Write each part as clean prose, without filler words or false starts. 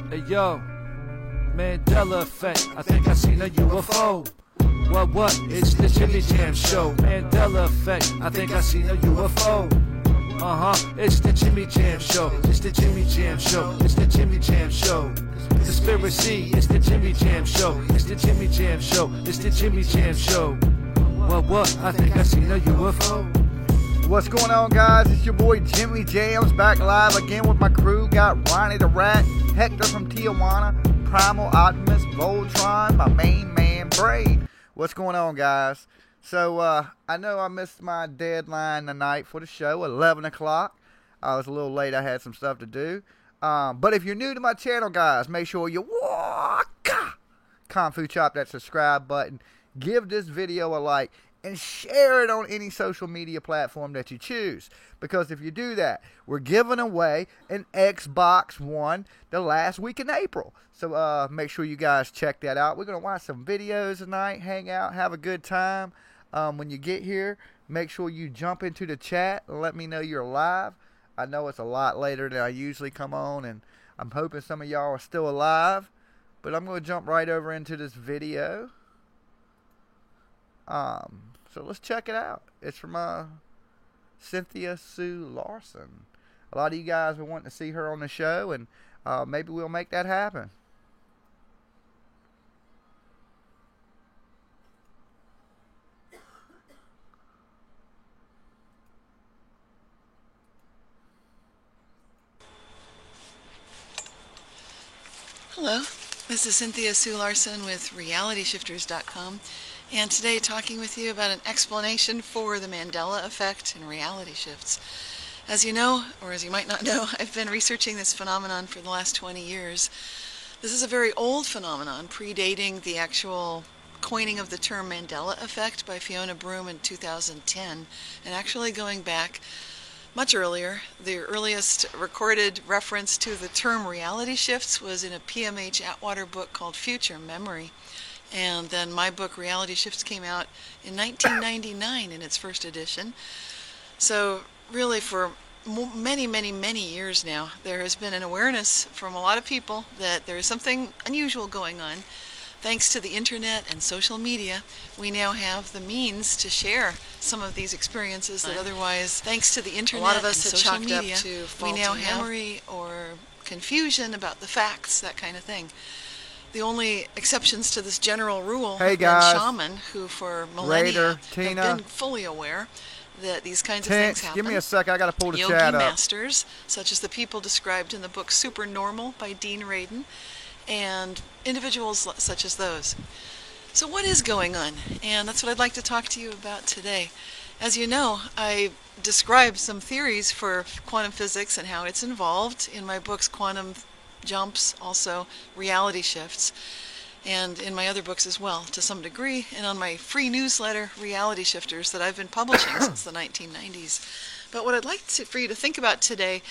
Hey yo, Mandela effect. I think I seen a UFO. What? It's the Jimmy Jam Show. Mandela effect. I think I seen a UFO. It's the Jimmy Jam Show. It's the Jimmy Jam Show. It's the Jimmy Jam Show. Conspiracy. It's the Jimmy Jam Show. It's the Jimmy Jam Show. It's the Jimmy Jam Show. What? I think I seen a UFO. What's going on, guys? It's your boy Jimmy Jams back live again with my crew. Got Ronnie the Rat, Hector from Tijuana, Primal Optimus, Voltron, my main man Braid. What's going on, guys? So I know I missed my deadline tonight for the show, 11 o'clock. I was a little late. I had some stuff to do. But if you're new to my channel, guys, make sure you Kung Fu Chop that subscribe button. Give this video a like. And share it on any social media platform that you choose. Because if you do that, we're giving away an Xbox One the last week in April. So make sure you guys check that out. We're going to watch some videos tonight, hang out, have a good time. When you get here, make sure you jump into the chat and let me know you're live. I know it's a lot later than I usually come on, and I'm hoping some of y'all are still alive. But I'm going to jump right over into this video. So let's check it out. It's from Cynthia Sue Larson. A lot of you guys have been wanting to see her on the show, and maybe we'll make that happen. Hello, this is Cynthia Sue Larson with RealityShifters.com, and today talking with you about an explanation for the Mandela effect and reality shifts. As you know, or as you might not know, I've been researching this phenomenon for the last 20 years. This is a very old phenomenon, predating the actual coining of the term Mandela effect by Fiona Broome in 2010, and actually going back much earlier. The earliest recorded reference to the term reality shifts was in a PMH Atwater book called Future Memory. And then my book Reality Shifts came out in 1999 in its first edition. So really for many years now, there has been an awareness from a lot of people that there is something unusual going on. Thanks to the internet and social media, we now have the means to share some of these experiences that otherwise, thanks to the internet, a lot of us had chalked up to we now have memory or confusion about the facts, that kind of thing. The only exceptions to this general rule have been shaman, who for millennia have been fully aware that these kinds of things happen. Give me a sec, I gotta pull the chat up. Yogi masters, such as the people described in the book Supernormal by Dean Radin, and individuals such as those. So what is going on? And that's what I'd like to talk to you about today. As you know, I described some theories for quantum physics and how it's involved in my books Quantum Jumps, also Reality Shifts, and in my other books as well, to some degree, and on my free newsletter, Reality Shifters, that I've been publishing since the 1990s. But what I'd like for you to think about today,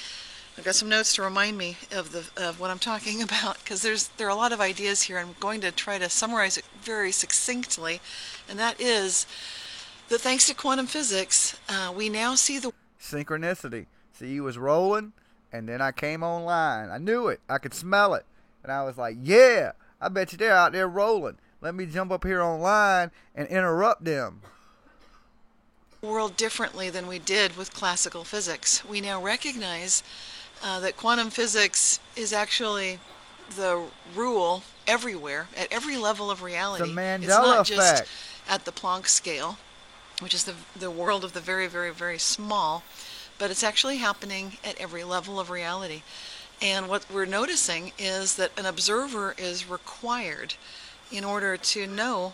I've got some notes to remind me of what I'm talking about, because there are a lot of ideas here. I'm going to try to summarize it very succinctly, and that is that thanks to quantum physics, we now see the synchronicity. See, you was rolling, and then I came online. I knew it. I could smell it. And I was like, yeah, I bet you they're out there rolling. Let me jump up here online and interrupt them. World differently than we did with classical physics. We now recognize that quantum physics is actually the rule everywhere, at every level of reality. The Mandela it's not effect. Just at the Planck scale, which is the world of the very small, but it's actually happening at every level of reality. And what we're noticing is that an observer is required in order to know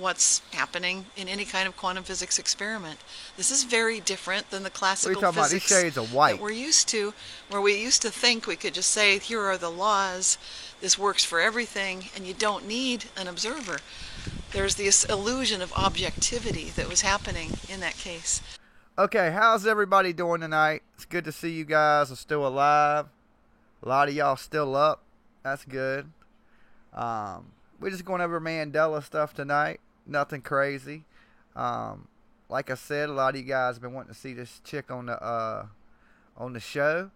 what's happening in any kind of quantum physics experiment. This is very different than the classical physics about? These shades are white. that we're used to, where we used to think we could just say, here are the laws, this works for everything, and you don't need an observer. There's this illusion of objectivity that was happening in that case. Okay, how's everybody doing tonight? It's good to see you guys are still alive. A lot of y'all still up. That's good. We're just going over Mandela stuff tonight. Nothing crazy. Like I said, a lot of you guys have been wanting to see this chick on the show.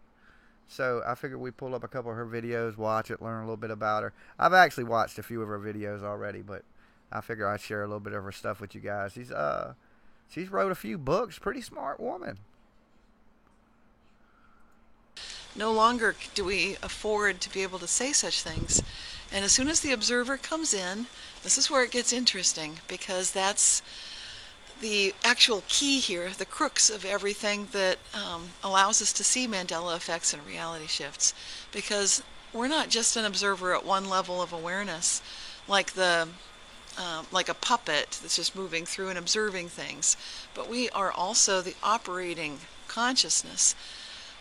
So I figured we'd pull up a couple of her videos, watch it, learn a little bit about her. I've actually watched a few of her videos already, but I figure I'd share a little bit of her stuff with you guys. She's wrote a few books. Pretty smart woman. No longer do we afford to be able to say such things. And as soon as the observer comes in, this is where it gets interesting, because that's the actual key here, the crux of everything that allows us to see Mandela effects and reality shifts. Because we're not just an observer at one level of awareness, like a puppet that's just moving through and observing things, but we are also the operating consciousness,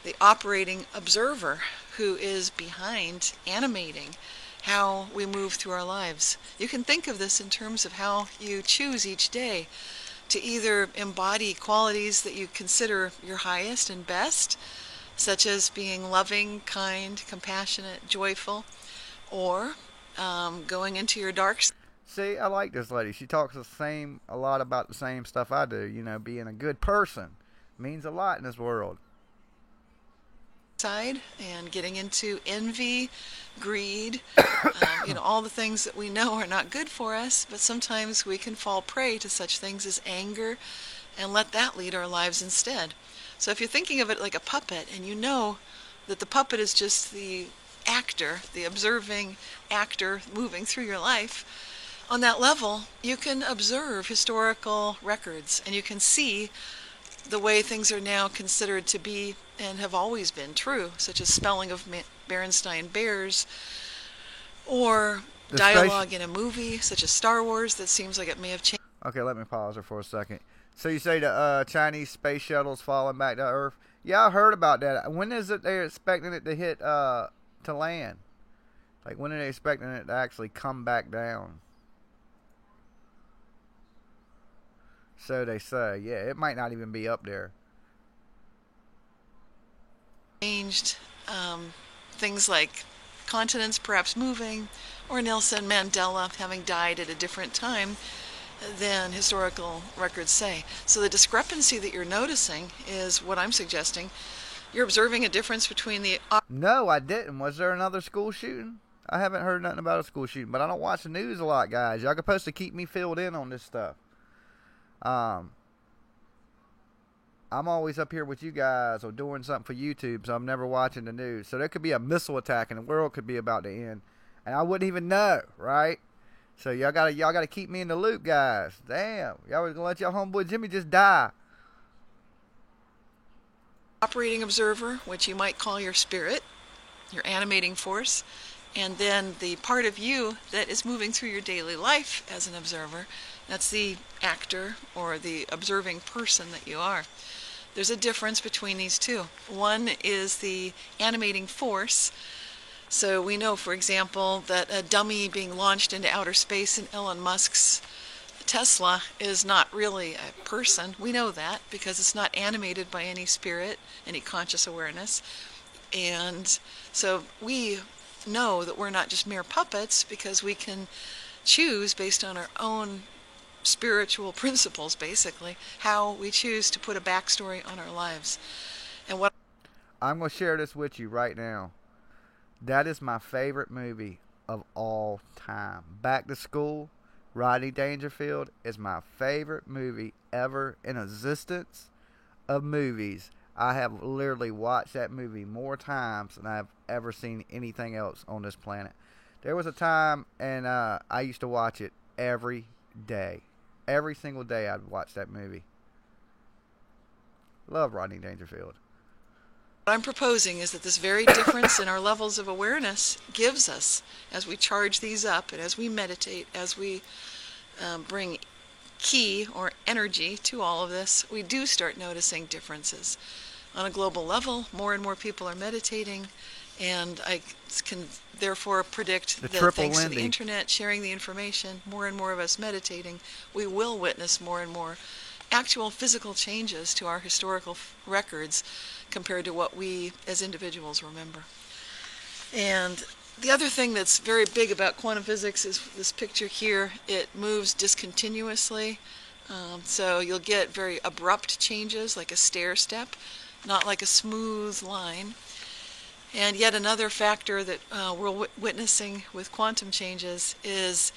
the operating observer who is behind animating how we move through our lives. You can think of this in terms of how you choose each day to either embody qualities that you consider your highest and best, such as being loving, kind, compassionate, joyful, or going into your dark side. See, I like this lady. She talks a lot about the same stuff I do. You know, being a good person means a lot in this world. Side and getting into envy, greed, all the things that we know are not good for us, but sometimes we can fall prey to such things as anger and let that lead our lives instead. So if you're thinking of it like a puppet, and you know that the puppet is just the actor, the observing actor moving through your life, on that level you can observe historical records and you can see the way things are now considered to be and have always been true, such as spelling of Berenstain Bears, or dialogue in a movie such as Star Wars that seems like it may have changed. Okay, let me pause her for a second. So you say the Chinese space shuttle's falling back to Earth? Yeah, I heard about that. When is it they're expecting it to hit to land? Like, when are they expecting it to actually come back down? So they say. Yeah, it might not even be up there. Changed things like continents perhaps moving, or Nelson Mandela having died at a different time than historical records say. So the discrepancy that you're noticing is what I'm suggesting. You're observing a difference between the... No, I didn't. Was there another school shooting? I haven't heard nothing about a school shooting, but I don't watch the news a lot, guys. Y'all supposed to keep me filled in on this stuff. I'm always up here with you guys or doing something for YouTube, so I'm never watching the news. So there could be a missile attack and the world could be about to end, and I wouldn't even know, right? So y'all gotta keep me in the loop, guys. Damn, y'all was gonna let your homeboy Jimmy just die. Operating observer, which you might call your spirit, your animating force, and then the part of you that is moving through your daily life as an observer. That's the actor or the observing person that you are. There's a difference between these two. One is the animating force. So we know, for example, that a dummy being launched into outer space in Elon Musk's Tesla is not really a person. We know that because it's not animated by any spirit, any conscious awareness. And so we know that we're not just mere puppets because we can choose based on our own spiritual principles, basically, how we choose to put a backstory on our lives. And what I'm going to share this with you right now. That is my favorite movie of all time. Back to School, Rodney Dangerfield is my favorite movie ever in existence of movies. I have literally watched that movie more times than I've ever seen anything else on this planet. There was a time, and I used to watch it every day. Every single day I'd watch that movie. Love Rodney Dangerfield. What I'm proposing is that this very difference in our levels of awareness gives us, as we charge these up and as we meditate, as we bring ki or energy to all of this, we do start noticing differences. On a global level, more and more people are meditating, and I can therefore predict that thanks to the internet, sharing the information, more and more of us meditating, we will witness more and more actual physical changes to our historical records compared to what we as individuals remember. And the other thing that's very big about quantum physics is this picture here. It moves discontinuously, so you'll get very abrupt changes like a stair step, not like a smooth line. And yet another factor that we're witnessing with quantum changes is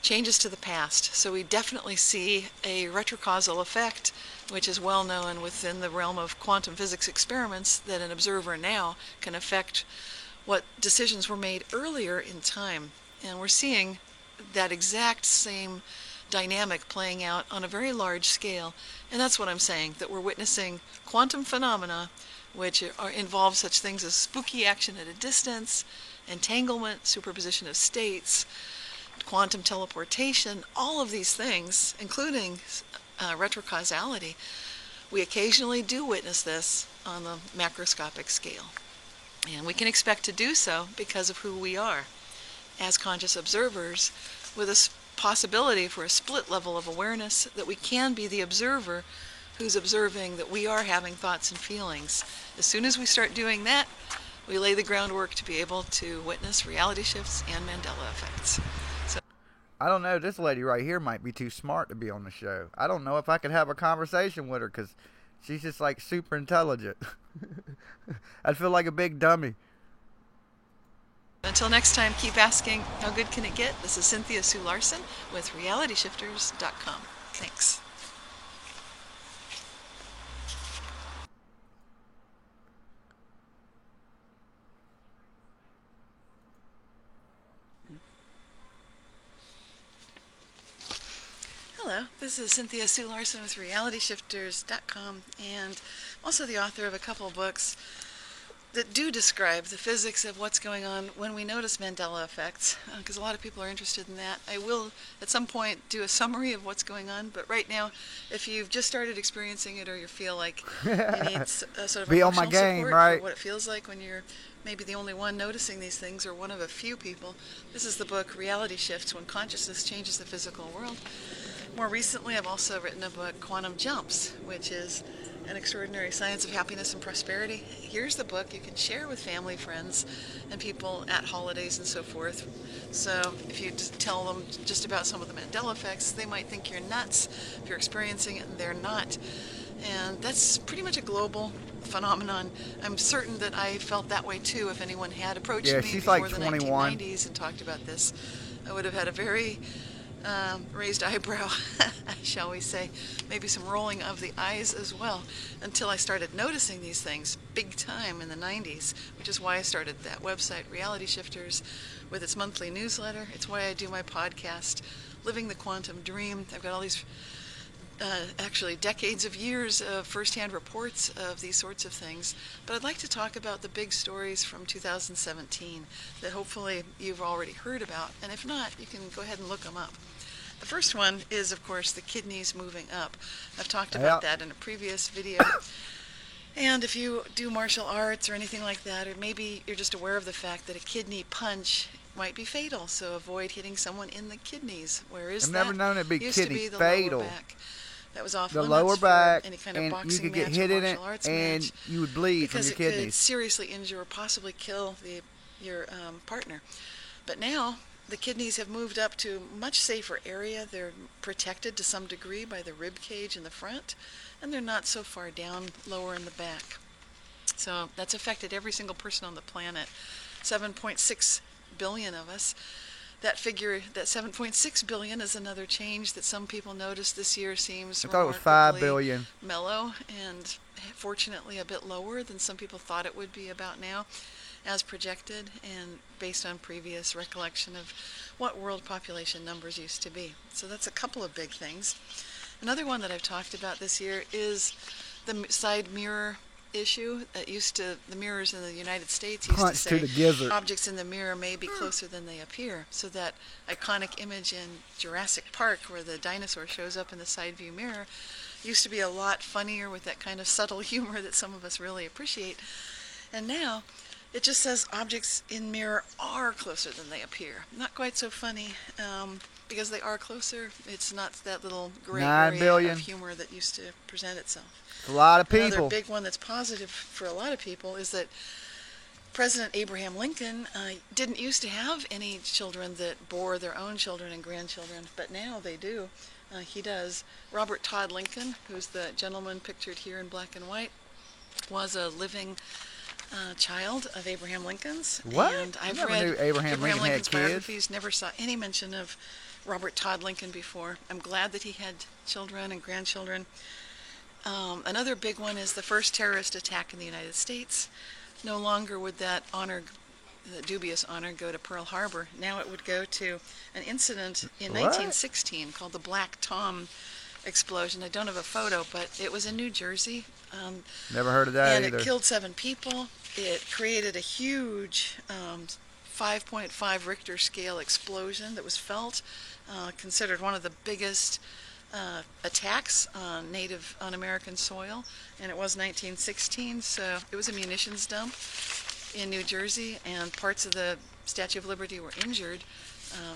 changes to the past. So we definitely see a retrocausal effect, which is well known within the realm of quantum physics experiments, that an observer now can affect what decisions were made earlier in time. And we're seeing that exact same dynamic playing out on a very large scale. And that's what I'm saying, that we're witnessing quantum phenomena which involve such things as spooky action at a distance, entanglement, superposition of states, quantum teleportation, all of these things, including retrocausality. We occasionally do witness this on the macroscopic scale. And we can expect to do so because of who we are as conscious observers, with a possibility for a split level of awareness that we can be the observer who's observing that we are having thoughts and feelings. As soon as we start doing that, we lay the groundwork to be able to witness reality shifts and Mandela effects. I don't know. This lady right here might be too smart to be on the show. I don't know if I could have a conversation with her because she's just like super intelligent. I'd feel like a big dummy. Until next time, keep asking, how good can it get? This is Cynthia Sue Larson with RealityShifters.com. Thanks. Hello, this is Cynthia Sue Larson with RealityShifters.com, and also the author of a couple of books that do describe the physics of what's going on when we notice Mandela effects, because a lot of people are interested in that. I will at some point do a summary of what's going on, but right now, if you've just started experiencing it or you feel like you need sort of be on my emotional game, support right? for what it feels like when you're maybe the only one noticing these things or one of a few people, this is the book Reality Shifts: When Consciousness Changes the Physical World. More recently, I've also written a book, Quantum Jumps, which is an extraordinary science of happiness and prosperity. Here's the book you can share with family, friends, and people at holidays and so forth. So if you just tell them just about some of the Mandela effects, they might think you're nuts if you're experiencing it and they're not. And that's pretty much a global phenomenon. I'm certain that I felt that way too if anyone had approached me she's before like the 21. 1990s and talked about this. I would have had a very raised eyebrow, shall we say, maybe some rolling of the eyes as well, until I started noticing these things big time in the 90s, which is why I started that website, Reality Shifters, with its monthly newsletter. It's why I do my podcast, Living the Quantum Dream. I've got all these actually decades of years of first-hand reports of these sorts of things. But I'd like to talk about the big stories from 2017 that hopefully you've already heard about. And if not, you can go ahead and look them up. The first one is, of course, the kidneys moving up. I've talked about that in a previous video. And if you do martial arts or anything like that, or maybe you're just aware of the fact that a kidney punch might be fatal, so avoid hitting someone in the kidneys. Where is that? I've never known it be Used kidney to be the fatal. lower back. That was off the limits lower for back, any kind of and boxing you could get match hit or in it, martial arts and match, you would bleed from because your it could kidneys. seriously injure or possibly kill your partner. But now the kidneys have moved up to a much safer area. They're protected to some degree by the rib cage in the front, and they're not so far down lower in the back. So that's affected every single person on the planet. 7.6 billion of us. That figure, that 7.6 billion, is another change that some people noticed this year. Seems I thought it was 5 billion. Mellow, and fortunately a bit lower than some people thought it would be about now, as projected and based on previous recollection of what world population numbers used to be. So that's a couple of big things. Another one that I've talked about this year is the side mirror issue. The mirrors in the United States used Punch to say to the gizzard. objects in the mirror may be closer than they appear. So that iconic image in Jurassic Park where the dinosaur shows up in the side view mirror used to be a lot funnier with that kind of subtle humor that some of us really appreciate. And now it just says objects in mirror are closer than they appear. Not quite so funny, because they are closer. It's not that little gray 9 area billion. of humor that used to present itself. It's a lot of Another people. big one that's positive for a lot of people is that President Abraham Lincoln didn't used to have any children that bore their own children and grandchildren, but now they do. He does. Robert Todd Lincoln, who's the gentleman pictured here in black and white, was a living child of Abraham Lincoln's. What? And I've Never read knew Abraham Lincoln had Lincoln's kids. biographies, never saw any mention of Robert Todd Lincoln before. I'm glad that he had children and grandchildren. Another big one is the first terrorist attack in the United States. No longer would that honor, the dubious honor, go to Pearl Harbor. Now it would go to an incident in 1916 called the Black Tom explosion. I don't have a photo, but it was in New Jersey. Never heard of that and either. It killed 7 people. It created a huge 5.5 Richter scale explosion that was felt, considered one of the biggest attacks on American soil, and it was 1916, so it was a munitions dump in New Jersey, and parts of the Statue of Liberty were injured,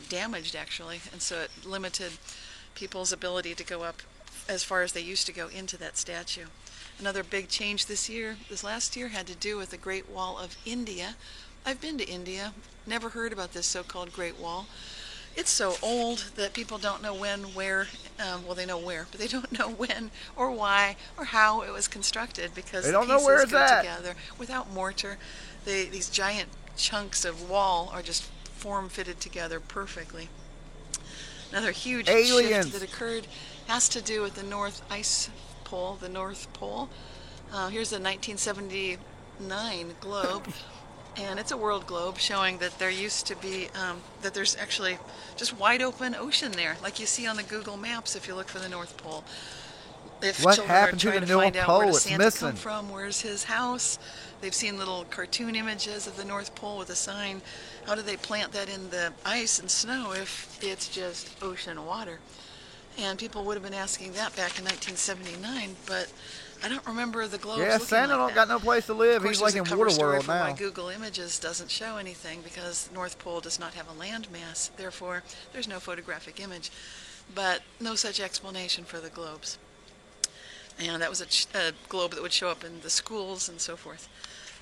damaged actually, and so it limited people's ability to go up as far as they used to go into that statue. Another big change this last year, had to do with the Great Wall of India. I've been to India, never heard about this so-called Great Wall. It's so old that people don't know when, where, well, they know where, but they don't know when or why or how it was constructed, because They the don't know pieces where it's go at. together without mortar. These giant chunks of wall are just form-fitted together perfectly. Another huge Aliens. shift that occurred has to do with the North Ice Pole, the North Pole. Here's a 1979 globe. And it's a world globe showing that there used to be, that there's actually just wide open ocean there, like you see on the Google Maps if you look for the North Pole. If What children happened are to trying the to find North out where Pole? does It's Santa missing. come from, where's his house, they've seen little cartoon images of the North Pole with a sign. How do they plant that in the ice and snow if it's just ocean water? And people would have been asking that back in 1979, but I don't remember the globes Yeah, looking Santa like don't that. got no place to live. Of course, He's like there's in a cover Water story World for now. why Google Images doesn't show anything, because North Pole does not have a landmass. Therefore, there's no photographic image. But no such explanation for the globes. And that was a globe that would show up in the schools and so forth.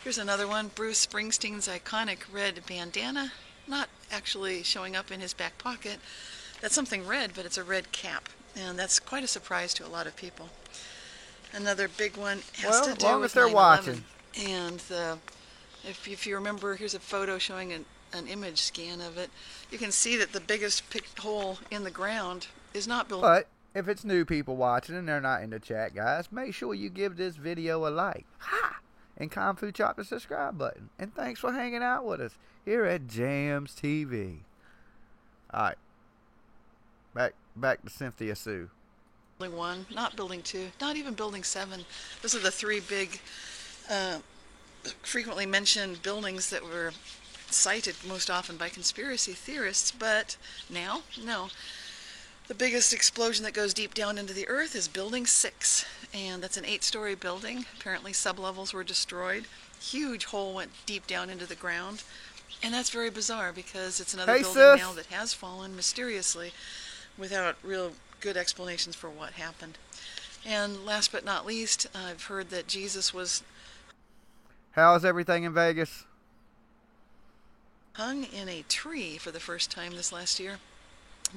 Here's another one. Bruce Springsteen's iconic red bandana, not actually showing up in his back pocket. That's something red, but it's a red cap. And that's quite a surprise to a lot of people. Another big one has to do long with as they're 9/11. watching. And if you remember, here's a photo showing an image scan of it. You can see that the biggest hole in the ground is not built. But if it's new people watching and they're not in the chat, guys, make sure you give this video a like. Ha! And Kung Fu Chop the subscribe button. And thanks for hanging out with us here at Jams TV. Alright. Back to Cynthia Sue. Building 1, not Building 2, not even Building 7. Those are the 3 big, frequently mentioned buildings that were cited most often by conspiracy theorists, but now, no. The biggest explosion that goes deep down into the earth is Building 6, and that's an 8-story building. Apparently sublevels were destroyed. Huge hole went deep down into the ground, and that's very bizarre because it's another building now that has fallen mysteriously without real good explanations for what happened. And last but not least, I've heard that Jesus was How's everything in Vegas? hung in a tree for the first time this last year,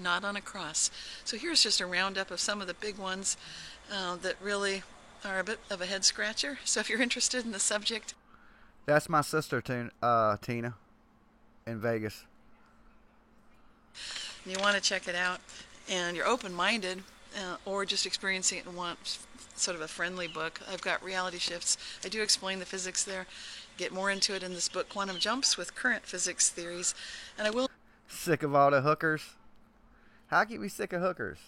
not on a cross. So here's just a roundup of some of the big ones that really are a bit of a head scratcher. So if you're interested in the subject, That's my sister, Tina, in Vegas. and you want to check it out, and you're open-minded, or just experiencing it and want sort of a friendly book, I've got Reality Shifts. I do explain the physics there. Get more into it in this book, Quantum Jumps with Current Physics Theories. And I will... Sick of all the hookers? How can you be sick of hookers?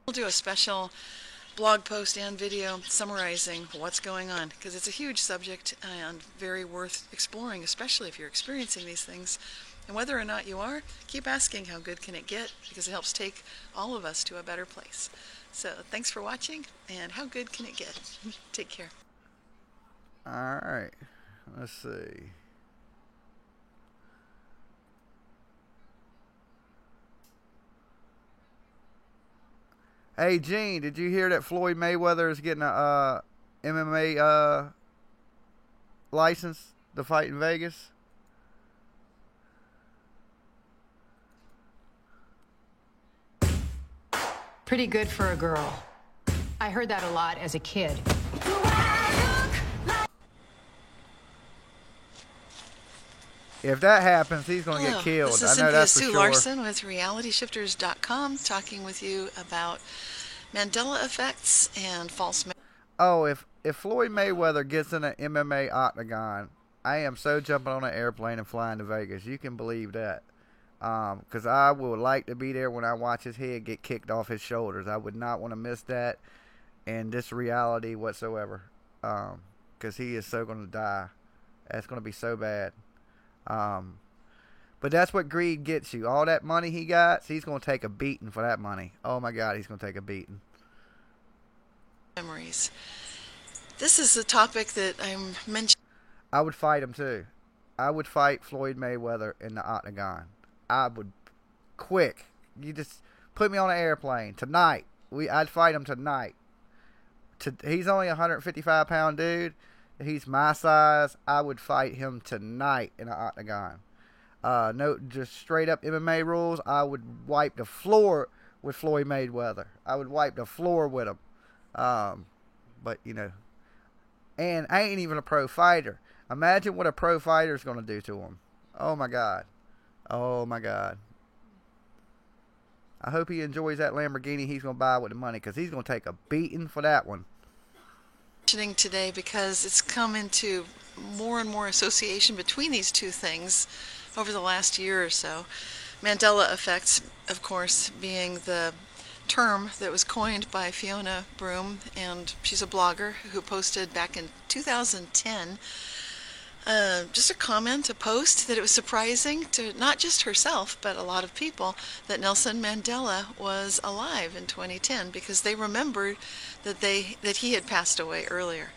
We'll do a special blog post and video summarizing what's going on, because it's a huge subject and very worth exploring, especially if you're experiencing these things. And whether or not you are, keep asking how good can it get, because it helps take all of us to a better place. So thanks for watching, and how good can it get? Take care. Alright. Let's see. Hey, Gene, did you hear that Floyd Mayweather is getting a MMA license to fight in Vegas? Pretty good for a girl. I heard that a lot as a kid. If that happens, he's going to get Hello, killed. this I is know Cynthia that's for Sue sure. Larson with RealityShifters.com talking with you about Mandela effects and false memory. Oh, if Floyd Mayweather gets in an MMA octagon, I am so jumping on an airplane and flying to Vegas. You can believe that. Because I would like to be there when I watch his head get kicked off his shoulders. I would not want to miss that in this reality whatsoever. Because he is so going to die. That's going to be so bad. But that's what greed gets you. All that money he got, he's going to take a beating for that money. Oh my God, he's going to take a beating. Memories. This is the topic that I'm mentioning. I would fight him too. I would fight Floyd Mayweather in the octagon. I would, quick. You just put me on an airplane tonight. I'd fight him tonight. He's only a 155-pound dude. He's my size. I would fight him tonight in an octagon. No, just straight up MMA rules. I would wipe the floor with Floyd Mayweather. I would wipe the floor with him. But you know, and I ain't even a pro fighter. Imagine what a pro fighter is going to do to him. Oh my God. Oh my God. I hope he enjoys that Lamborghini he's going to buy with the money, because he's going to take a beating for that one. Today because it's come into more and more association between these two things over the last year or so. Mandela effects, of course, being the term that was coined by Fiona Broome, and she's a blogger who posted back in 2010 just a post that it was surprising to not just herself but a lot of people that Nelson Mandela was alive in 2010, because they remembered that he had passed away earlier.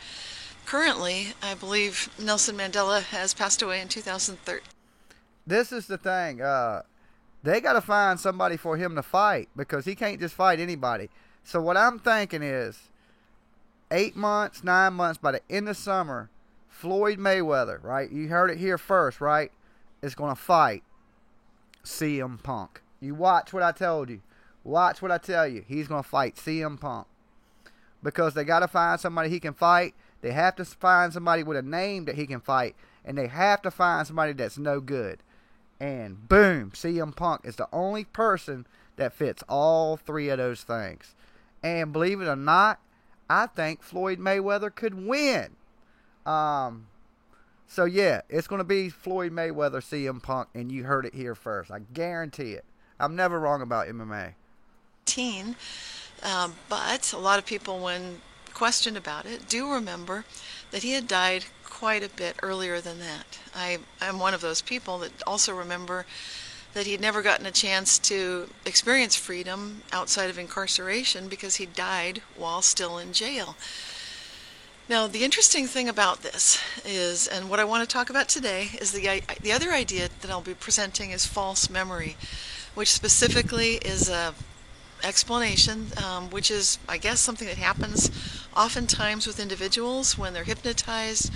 Currently, I believe Nelson Mandela has passed away in 2013. This is the thing. They got to find somebody for him to fight, because he can't just fight anybody. So what I'm thinking is 8 months, 9 months, by the end of summer, Floyd Mayweather, right? You heard it here first, right? Is going to fight CM Punk. You watch what I told you. Watch what I tell you. He's going to fight CM Punk. Because they got to find somebody he can fight. They have to find somebody with a name that he can fight. And they have to find somebody that's no good. And boom, CM Punk is the only person that fits all three of those things. And believe it or not, I think Floyd Mayweather could win. So yeah, it's going to be Floyd Mayweather, CM Punk, and you heard it here first. I guarantee it. I'm never wrong about MMA. But a lot of people, when questioned about it, do remember that he had died quite a bit earlier than that. I'm one of those people that also remember that he'd never gotten a chance to experience freedom outside of incarceration because he died while still in jail. Now, the interesting thing about this is, and what I want to talk about today, is the other idea that I'll be presenting is false memory, which specifically is a explanation, which is, I guess, something that happens oftentimes with individuals when they're hypnotized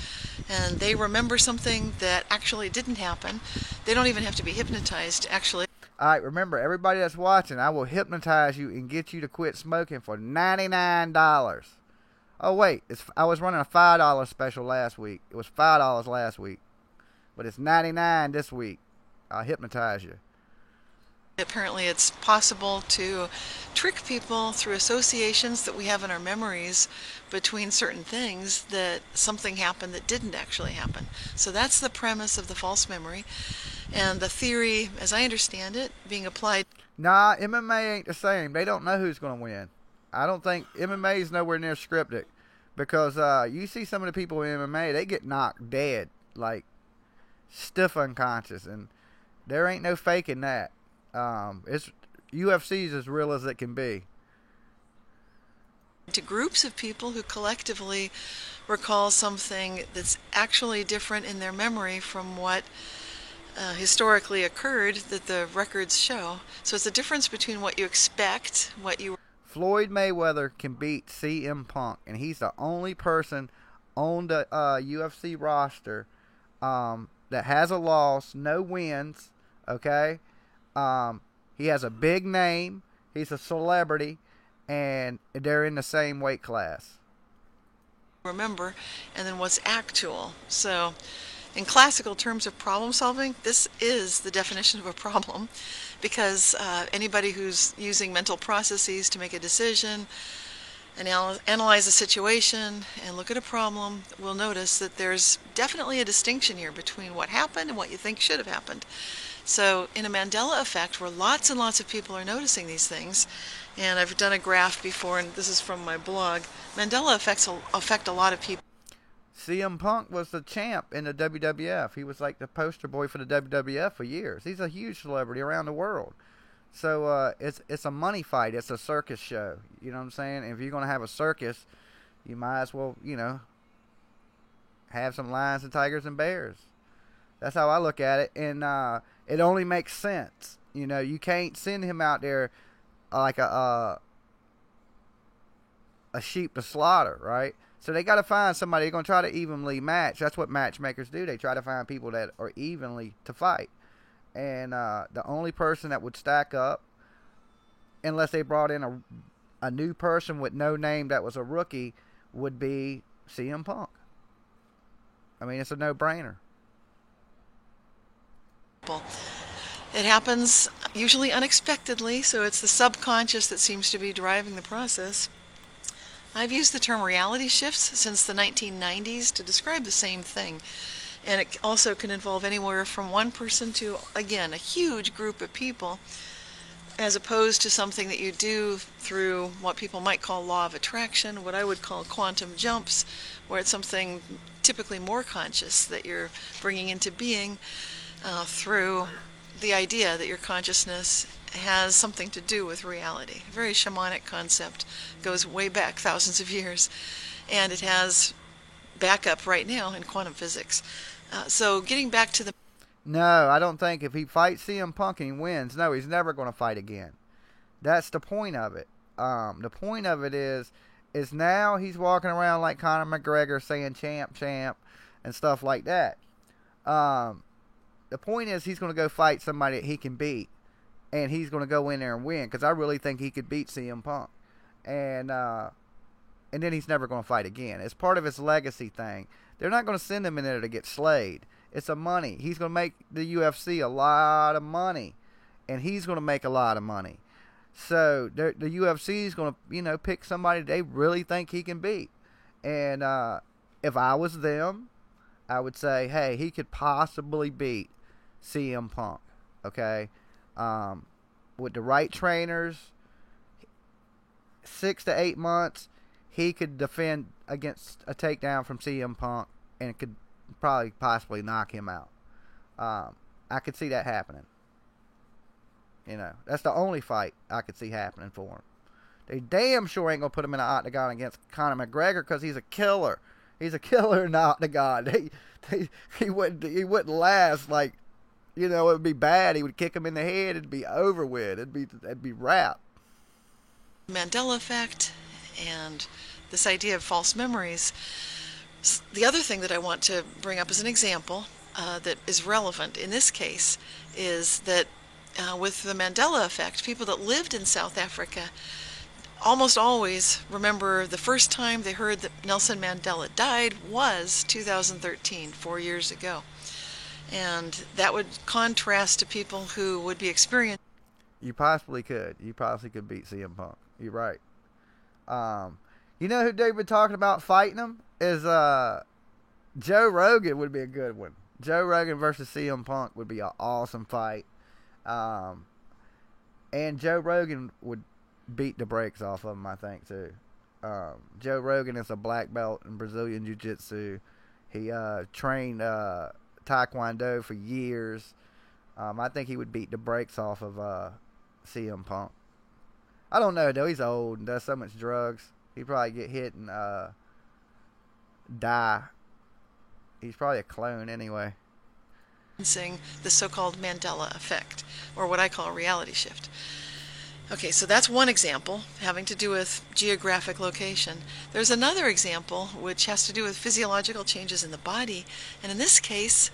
and they remember something that actually didn't happen. They don't even have to be hypnotized, actually. All right, remember, everybody that's watching, I will hypnotize you and get you to quit smoking for $99. Oh, wait, I was running a $5 special last week. It was $5 last week, but it's $99 this week. I'll hypnotize you. Apparently it's possible to trick people through associations that we have in our memories between certain things, that something happened that didn't actually happen. So that's the premise of the false memory, and the theory, as I understand it, being applied. Nah, MMA ain't the same. They don't know who's going to win. I don't think MMA is nowhere near scripted, because you see some of the people in MMA, they get knocked dead, like stiff unconscious, and there ain't no faking that. It's UFC's as real as it can be. To groups of people who collectively recall something that's actually different in their memory from what historically occurred that the records show. So it's a difference between what you expect, what you... Floyd Mayweather can beat CM Punk, and he's the only person on the UFC roster that has a loss, no wins, okay? He has a big name, he's a celebrity, and they're in the same weight class. Remember, and then what's actual. So In classical terms of problem solving, this is the definition of a problem, because anybody who's using mental processes to make a decision, analyze a situation, and look at a problem will notice that there's definitely a distinction here between what happened and what you think should have happened. So in a Mandela effect, where lots and lots of people are noticing these things, and I've done a graph before, and this is from my blog, Mandela effects affect a lot of people. CM Punk was the champ in the WWF. He was like the poster boy for the WWF for years. He's a huge celebrity around the world. So it's a money fight. It's a circus show. You know what I'm saying? If you're going to have a circus, you might as well, have some lions and tigers and bears. That's how I look at it. And it only makes sense. You can't send him out there like a sheep to slaughter, right? So they got to find somebody. They're going to try to evenly match. That's what matchmakers do. They try to find people that are evenly to fight. And the only person that would stack up, unless they brought in a new person with no name that was a rookie, would be CM Punk. I mean, it's a no-brainer. It happens usually unexpectedly, so it's the subconscious that seems to be driving the process. I've used the term reality shifts since the 1990s to describe the same thing. And it also can involve anywhere from one person to, again, a huge group of people, as opposed to something that you do through what people might call law of attraction, what I would call quantum jumps, where it's something typically more conscious that you're bringing into being through the idea that your consciousness has something to do with reality. A very shamanic concept, goes way back thousands of years, and it has backup right now in quantum physics. So getting back to the... No, I don't think if he fights CM Punk and he wins, no, he's never going to fight again. That's the point of it. The point of it is now he's walking around like Conor McGregor saying champ, champ, and stuff like that. The point is he's going to go fight somebody that he can beat, and he's going to go in there and win, because I really think he could beat CM Punk. And then he's never going to fight again. It's part of his legacy thing. They're not going to send him in there to get slayed. It's a money. He's going to make the UFC a lot of money, and he's going to make a lot of money. So the UFC is going to, pick somebody they really think he can beat. And if I was them, I would say, hey, he could possibly beat CM Punk. Okay, with the right trainers, 6 to 8 months, he could defend against a takedown from CM Punk and could probably possibly knock him out. I could see that happening. That's the only fight I could see happening for him. They damn sure ain't going to put him in an octagon against Conor McGregor, because he's a killer. He's a killer in the octagon. He wouldn't last. Like, it would be bad. He would kick him in the head. It'd be over with. It'd be wrapped. Mandela effect and this idea of false memories. The other thing that I want to bring up as an example that is relevant in this case is that with the Mandela effect, people that lived in South Africa almost always remember the first time they heard that Nelson Mandela died was 2013, 4 years ago. And that would contrast to people who would be experiencing... You possibly could. You possibly could beat CM Punk. You're right. You know who they've been talking about fighting him? Is Joe Rogan would be a good one. Joe Rogan versus CM Punk would be an awesome fight. And Joe Rogan would beat the brakes off of him, I think, too. Joe Rogan is a black belt in Brazilian Jiu-Jitsu. He trained Taekwondo for years. I think he would beat the brakes off of CM Punk. I don't know, though. He's old and does so much drugs. He'd probably get hit and die. He's probably a clone anyway. The so-called Mandela effect, or what I call a reality shift. Okay, so that's one example having to do with geographic location. There's another example which has to do with physiological changes in the body, and in this case,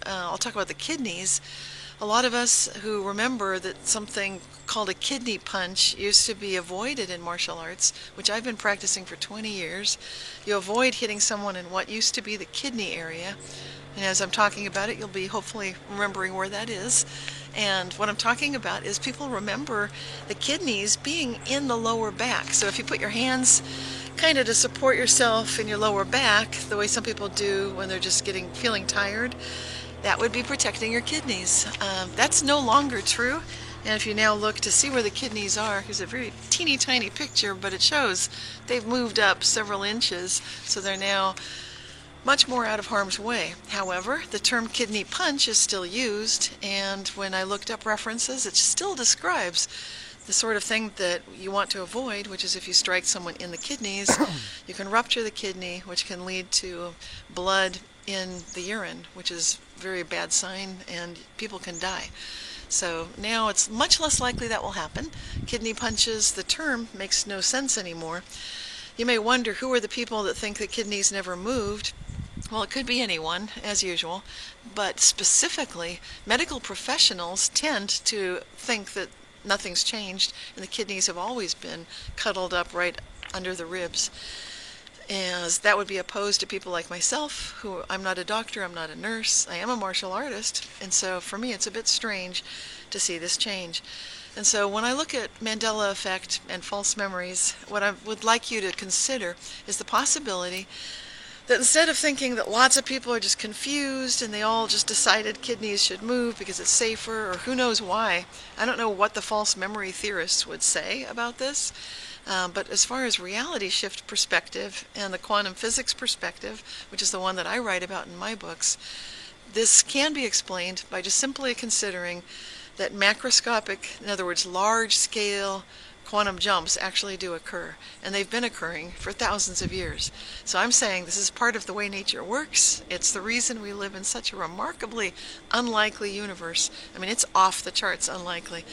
I'll talk about the kidneys. A lot of us who remember that something called a kidney punch used to be avoided in martial arts, which I've been practicing for 20 years. You avoid hitting someone in what used to be the kidney area. And as I'm talking about it, you'll be hopefully remembering where that is. And what I'm talking about is people remember the kidneys being in the lower back. So if you put your hands kind of to support yourself in your lower back, the way some people do when they're just feeling tired, that would be protecting your kidneys. That's no longer true. And if you now look to see where the kidneys are, here's a very teeny tiny picture, but it shows they've moved up several inches, so they're now much more out of harm's way. However, the term kidney punch is still used, and when I looked up references, it still describes the sort of thing that you want to avoid, which is if you strike someone in the kidneys, you can rupture the kidney, which can lead to blood in the urine, which is a very bad sign, and people can die. So now it's much less likely that will happen. Kidney punches, the term makes no sense anymore. You may wonder, who are the people that think the kidneys never moved? Well, it could be anyone, as usual, but specifically, medical professionals tend to think that nothing's changed and the kidneys have always been cuddled up right under the ribs. As that would be opposed to people like myself, who I'm not a doctor, I'm not a nurse, I am a martial artist, and so for me it's a bit strange to see this change. And so when I look at Mandela effect and false memories, what I would like you to consider is the possibility that instead of thinking that lots of people are just confused and they all just decided kidneys should move because it's safer, or who knows why, I don't know what the false memory theorists would say about this. But as far as reality shift perspective and the quantum physics perspective, which is the one that I write about in my books, this can be explained by just simply considering that macroscopic, in other words, large-scale quantum jumps actually do occur, and they've been occurring for thousands of years. So I'm saying this is part of the way nature works. It's the reason we live in such a remarkably unlikely universe. I mean, it's off the charts unlikely.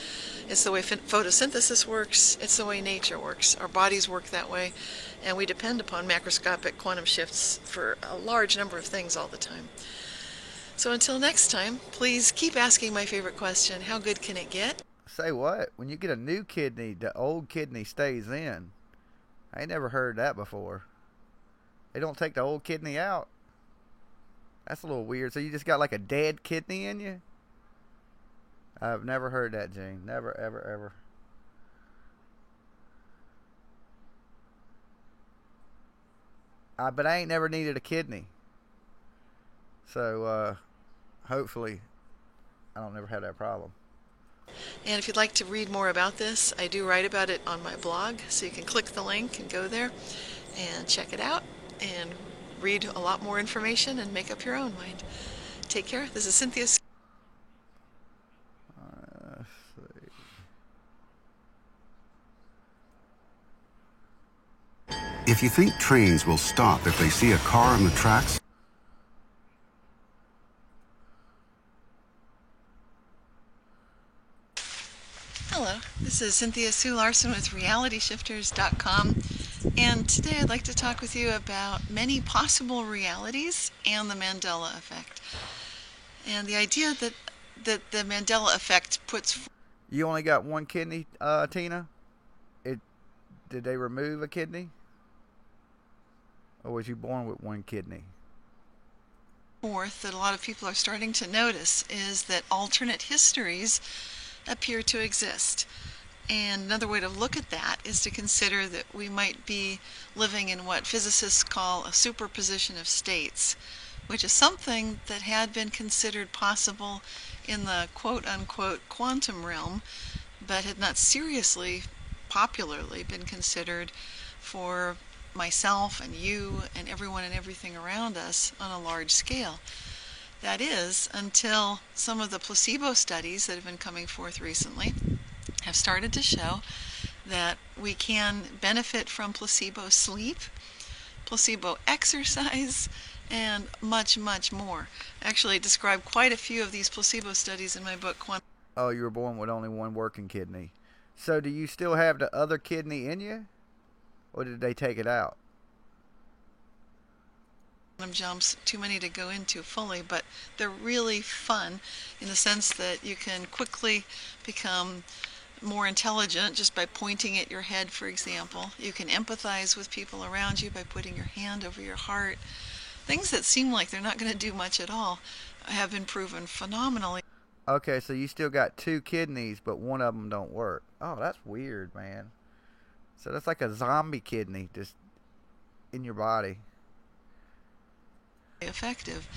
It's the way photosynthesis works. It's the way nature works. Our bodies work that way, and we depend upon macroscopic quantum shifts for a large number of things all the time. So until next time, please keep asking my favorite question, how good can it get? Say what? When you get a new kidney, the old kidney stays in. I ain't never heard that before. They don't take the old kidney out. That's a little weird. So you just got like a dead kidney in you? I've never heard that, Gene. Never, ever, ever. But I ain't never needed a kidney. So, hopefully, I don't never have that problem. And if you'd like to read more about this, I do write about it on my blog, so you can click the link and go there and check it out and read a lot more information and make up your own mind. Take care. This is Cynthia. If you think trains will stop if they see a car on the tracks, Hello, this is Cynthia Sue Larson with RealityShifters.com, and today I'd like to talk with you about many possible realities and the Mandela effect. And the idea that the Mandela effect puts... You only got one kidney, Tina? Did they remove a kidney? Or was you born with one kidney? Fourth, that a lot of people are starting to notice is that alternate histories appear to exist. And another way to look at that is to consider that we might be living in what physicists call a superposition of states, which is something that had been considered possible in the quote-unquote quantum realm, but had not seriously, popularly been considered for myself and you and everyone and everything around us on a large scale. That is, until some of the placebo studies that have been coming forth recently have started to show that we can benefit from placebo sleep, placebo exercise, and much, much more. I actually describe quite a few of these placebo studies in my book, Oh, you were born with only one working kidney. So do you still have the other kidney in you? Or did they take it out? Jumps, too many to go into fully, but they're really fun in the sense that you can quickly become more intelligent just by pointing at your head, for example. You can empathize with people around you by putting your hand over your heart. Things that seem like they're not going to do much at all have been proven phenomenally. Okay, so you still got 2 kidneys, but one of them don't work. Oh, that's weird, man. So that's like a zombie kidney just in your body. Effective.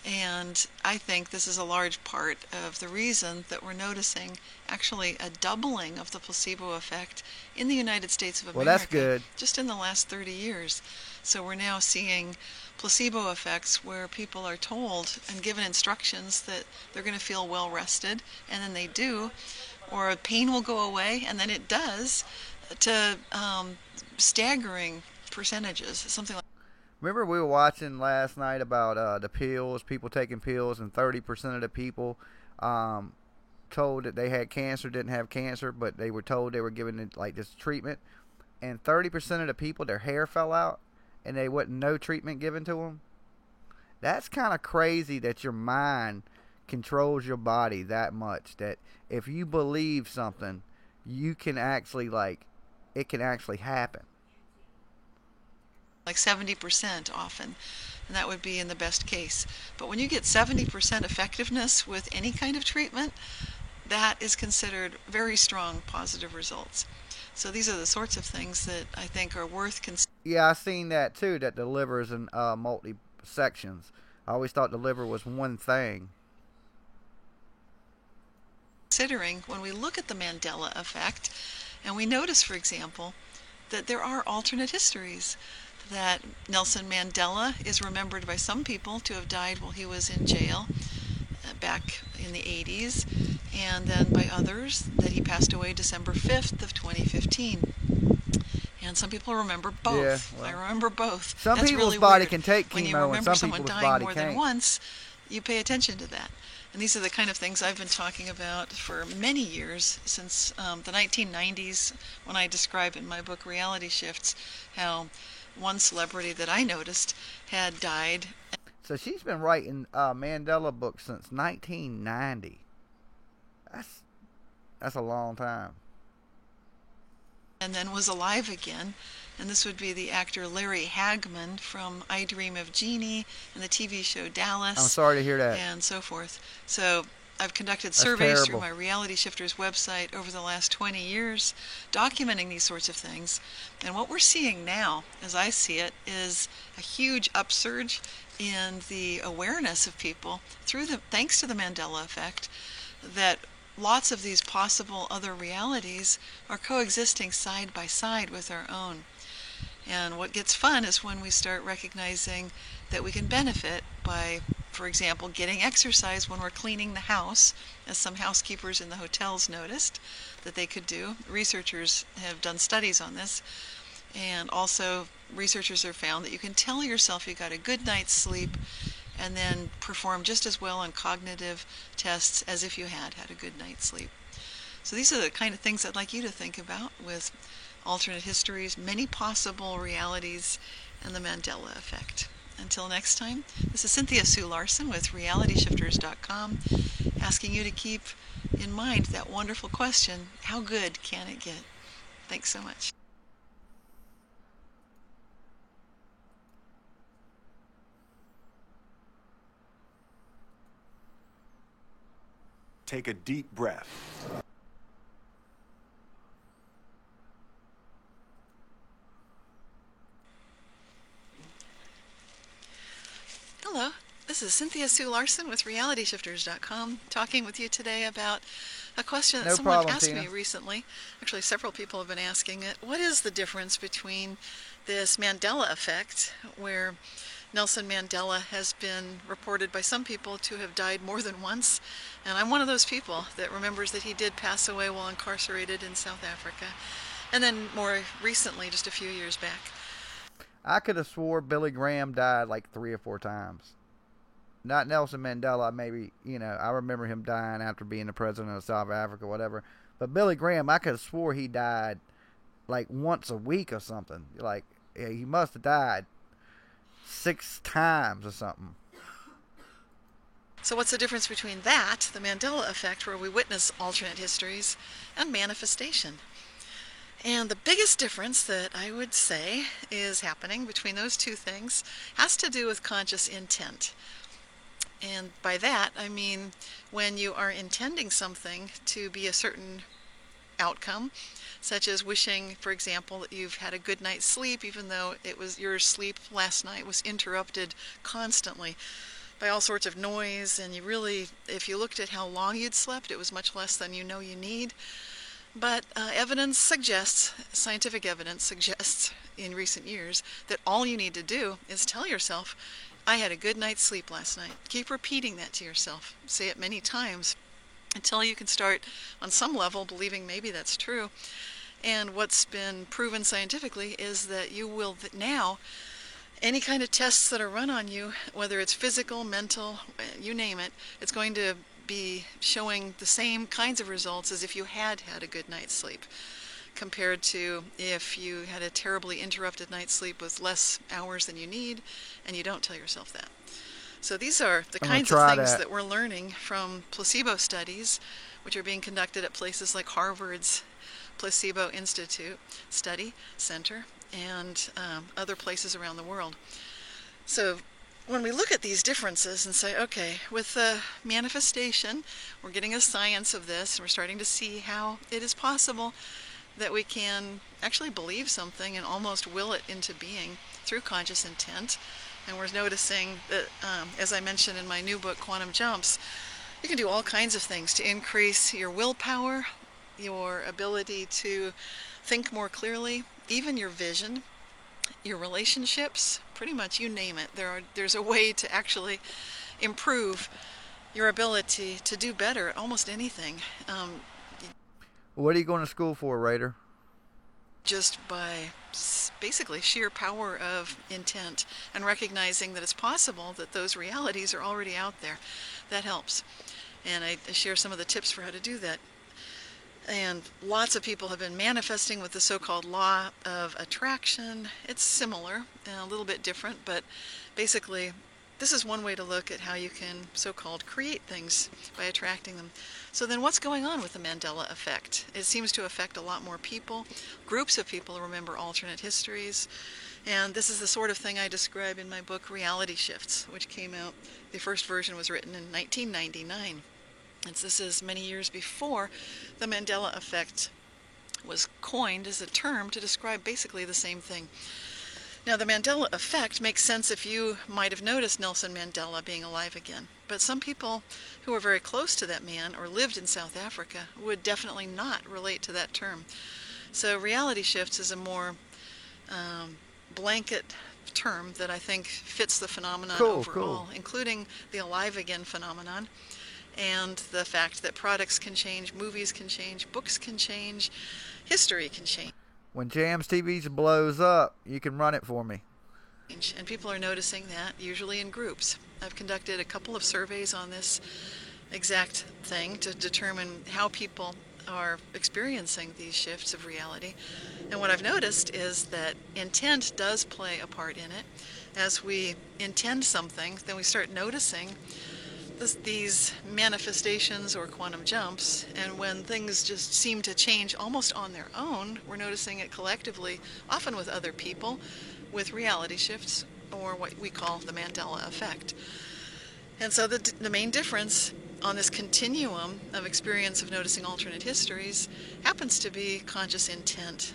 And I think this is a large part of the reason that we're noticing actually a doubling of the placebo effect in the United States of America. Well, that's good. Just in the last 30 years. So we're now seeing placebo effects where people are told and given instructions that they're going to feel well rested, and then they do, or pain will go away, and then it does, to staggering percentages, something like. Remember we were watching last night about the pills, people taking pills, and 30% of the people told that they had cancer, didn't have cancer, but they were told they were given it like this treatment. And 30% of the people, their hair fell out, and they wasn't no treatment given to them. That's kind of crazy that your mind controls your body that much, that if you believe something, you can actually, like, it can actually happen. Like 70% often, and that would be in the best case. But when you get 70% effectiveness with any kind of treatment, that is considered very strong positive results. So these are the sorts of things that I think are worth considering. Yeah, I seen that too, that the liver is in multi-sections. I always thought the liver was one thing. Considering when we look at the Mandela effect, and we notice, for example, that there are alternate histories. That Nelson Mandela is remembered by some people to have died while he was in jail back in the 80s, and then by others that he passed away December 5th of 2015. And some people remember both. Yeah, well, I remember both. Some That's people's really body weird. can take when you chemo, remember and some someone people's dying body more can't. than once, you pay attention to that. And these are the kind of things I've been talking about for many years, since the 1990s, when I describe in my book Reality Shifts how one celebrity that I noticed had died. So she's been writing Mandela books since 1990. That's a long time. And then was alive again. And this would be the actor Larry Hagman from I Dream of Jeannie and the TV show Dallas. I'm sorry to hear that. And so forth. So I've conducted That's surveys terrible. through my Reality Shifters website over the last 20 years, documenting these sorts of things. And what we're seeing now, as I see it, is a huge upsurge in the awareness of people thanks to the Mandela effect, that lots of these possible other realities are coexisting side by side with our own. And what gets fun is when we start recognizing that we can benefit by, for example, getting exercise when we're cleaning the house, as some housekeepers in the hotels noticed that they could do. Researchers have done studies on this. And also, researchers have found that you can tell yourself you got a good night's sleep and then perform just as well on cognitive tests as if you had a good night's sleep. So these are the kind of things I'd like you to think about with alternate histories, many possible realities, and the Mandela effect. Until next time, this is Cynthia Sue Larson with RealityShifters.com, asking you to keep in mind that wonderful question, how good can it get? Thanks so much. Take a deep breath. Hello, this is Cynthia Sue Larson with RealityShifters.com, talking with you today about a question that someone asked me recently. Actually, several people have been asking it. What is the difference between this Mandela effect, where Nelson Mandela has been reported by some people to have died more than once, and I'm one of those people that remembers that he did pass away while incarcerated in South Africa, and then more recently, just a few years back. I could have swore Billy Graham died like 3 or 4 times. not Nelson Mandela. Maybe, I remember him dying after being the president of South Africa, whatever. But Billy Graham, I could have swore he died like once a week or something. Like, he must have died 6 times or something. So what's the difference between that, the Mandela effect, where we witness alternate histories, and manifestation? And the biggest difference that I would say is happening between those two things has to do with conscious intent. And by that, I mean when you are intending something to be a certain outcome, such as wishing, for example, that you've had a good night's sleep, even though your sleep last night was interrupted constantly by all sorts of noise, and if you looked at how long you'd slept, it was much less than you know you need. But scientific evidence suggests in recent years that all you need to do is tell yourself, I had a good night's sleep last night. Keep repeating that to yourself. Say it many times until you can start, on some level, believing maybe that's true. And what's been proven scientifically is that you will now, any kind of tests that are run on you, whether it's physical, mental, you name it, it's going to be showing the same kinds of results as if you had had a good night's sleep, compared to if you had a terribly interrupted night's sleep with less hours than you need, and you don't tell yourself that. So these are the kinds of things that we're learning from placebo studies, which are being conducted at places like Harvard's Placebo Institute Study Center and other places around the world. So when we look at these differences and say, okay, with the manifestation, we're getting a science of this, and we're starting to see how it is possible that we can actually believe something and almost will it into being through conscious intent. And we're noticing that, as I mentioned in my new book, Quantum Jumps, you can do all kinds of things to increase your willpower, your ability to think more clearly, even your vision, your relationships, pretty much you name it. There's a way to actually improve your ability to do better at almost anything. What are you going to school for, Raider? Just by basically sheer power of intent and recognizing that it's possible that those realities are already out there. That helps. And I share some of the tips for how to do that. And lots of people have been manifesting with the so-called law of attraction. It's similar, a little bit different, but basically this is one way to look at how you can so-called create things by attracting them. So then what's going on with the Mandela effect? It seems to affect a lot more people. Groups of people remember alternate histories. And this is the sort of thing I describe in my book, Reality Shifts, which came out, the first version was written in 1999. And this is many years before the Mandela effect was coined as a term to describe basically the same thing. Now, the Mandela effect makes sense if you might have noticed Nelson Mandela being alive again. But some people who are very close to that man or lived in South Africa would definitely not relate to that term. So Reality Shifts is a more blanket term that I think fits the phenomenon overall, including the alive again phenomenon. And the fact that products can change, movies can change, books can change, history can change. When Jams TV blows up, you can run it for me. And people are noticing that, usually in groups. I've conducted a couple of surveys on this exact thing to determine how people are experiencing these shifts of reality. And what I've noticed is that intent does play a part in it. As we intend something, then we start noticing these manifestations or quantum jumps, and when things just seem to change almost on their own, we're noticing it collectively, often with other people, with reality shifts, or what we call the Mandela effect. And so the main difference on this continuum of experience of noticing alternate histories happens to be conscious intent.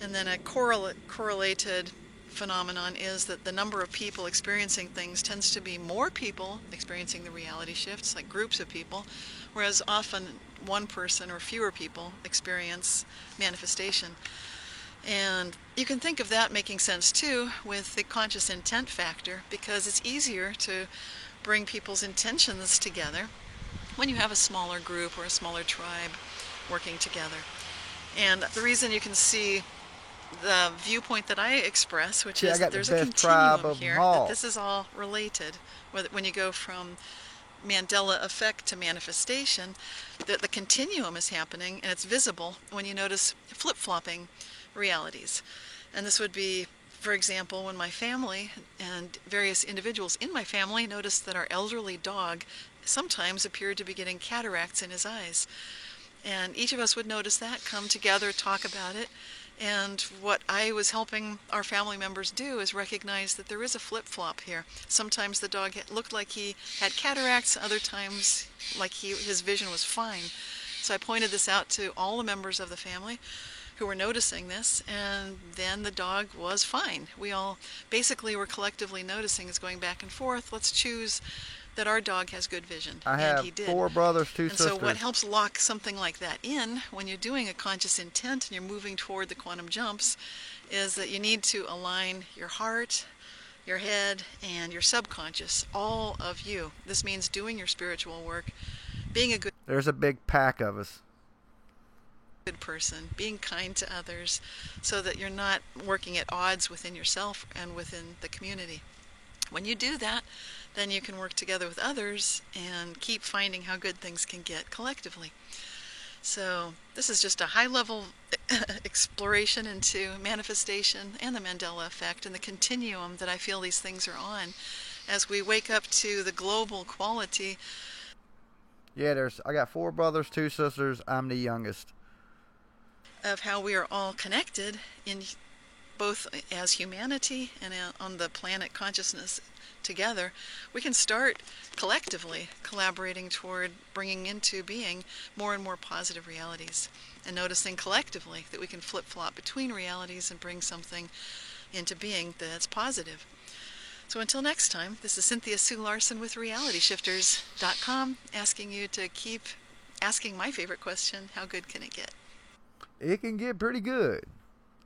And then a correlated phenomenon is that the number of people experiencing things tends to be more people experiencing the reality shifts, like groups of people, whereas often one person or fewer people experience manifestation. And you can think of that making sense too with the conscious intent factor, because it's easier to bring people's intentions together when you have a smaller group or a smaller tribe working together. And the reason you can see the viewpoint that I express, which is I got that there's the a best tribe continuum of here, them all. that this is all related. When you go from Mandela effect to manifestation, that the continuum is happening, and it's visible when you notice flip-flopping realities. And this would be, for example, when my family and various individuals in my family noticed that our elderly dog sometimes appeared to be getting cataracts in his eyes. And each of us would notice that, come together, talk about it. And what I was helping our family members do is recognize that there is a flip-flop here. Sometimes the dog looked like he had cataracts, other times like his vision was fine. So I pointed this out to all the members of the family who were noticing this, and then the dog was fine. We all basically were collectively noticing, it's going back and forth. Let's choose that our dog has good vision. I have and he did. 4 brothers, 2 And sisters. so what helps lock something like that in when you're doing a conscious intent and you're moving toward the quantum jumps is that you need to align your heart, your head, and your subconscious, all of you. This means doing your spiritual work, being a good There's a big pack of us. person, being kind to others, so that you're not working at odds within yourself and within the community. When you do that, then you can work together with others and keep finding how good things can get collectively. So this is just a high-level exploration into manifestation and the Mandela effect and the continuum that I feel these things are on as we wake up to the global quality. Yeah, I got 4 brothers, 2 sisters. I'm the youngest. Of how we are all connected in both as humanity and on the planet consciousness together. We can start collectively collaborating toward bringing into being more and more positive realities, and noticing collectively that we can flip-flop between realities and bring something into being that's positive. So until next time, this is Cynthia Sue Larson with RealityShifters.com, asking you to keep asking my favorite question, how good can it get? It can get pretty good.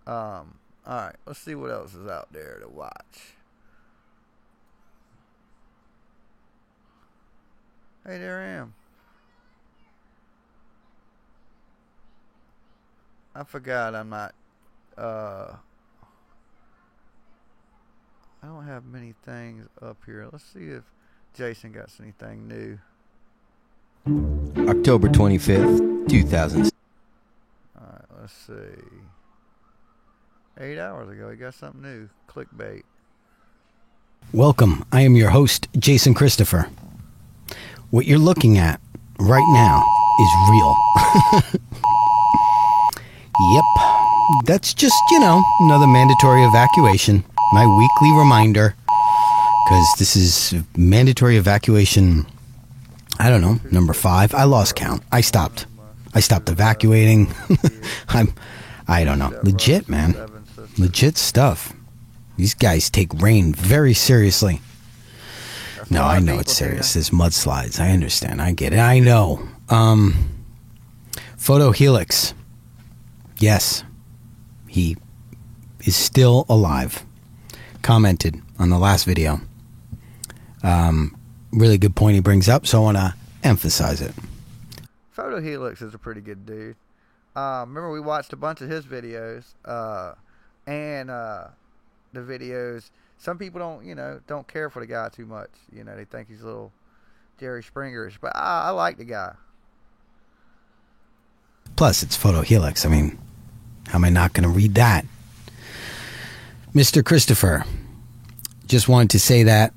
Alright, let's see what else is out there to watch. Hey, there I am. I forgot I'm not, I don't have many things up here. Let's see if Jason got anything new. October 25th, 2000. Alright, let's see. 8 hours ago, he got something new. Clickbait. Welcome. I am your host, Jason Christopher. What you're looking at right now is real. Yep. That's just, another mandatory evacuation. My weekly reminder. Because this is mandatory evacuation, I don't know, number 5. I lost count. I stopped evacuating. I don't know. Legit, man. Legit stuff. These guys take rain very seriously. No, I know it's serious. There's mudslides. I understand. I get it. I know. Photo Helix. Yes. He is still alive. Commented on the last video. Really good point he brings up, so I want to emphasize it. Photo Helix is a pretty good dude. Remember we watched a bunch of his videos, and the videos. Some people don't care for the guy too much. They think he's a little Jerry Springerish, but I like the guy. Plus, it's Photo Helix. I mean, how am I not going to read that? Mr. Christopher, just wanted to say that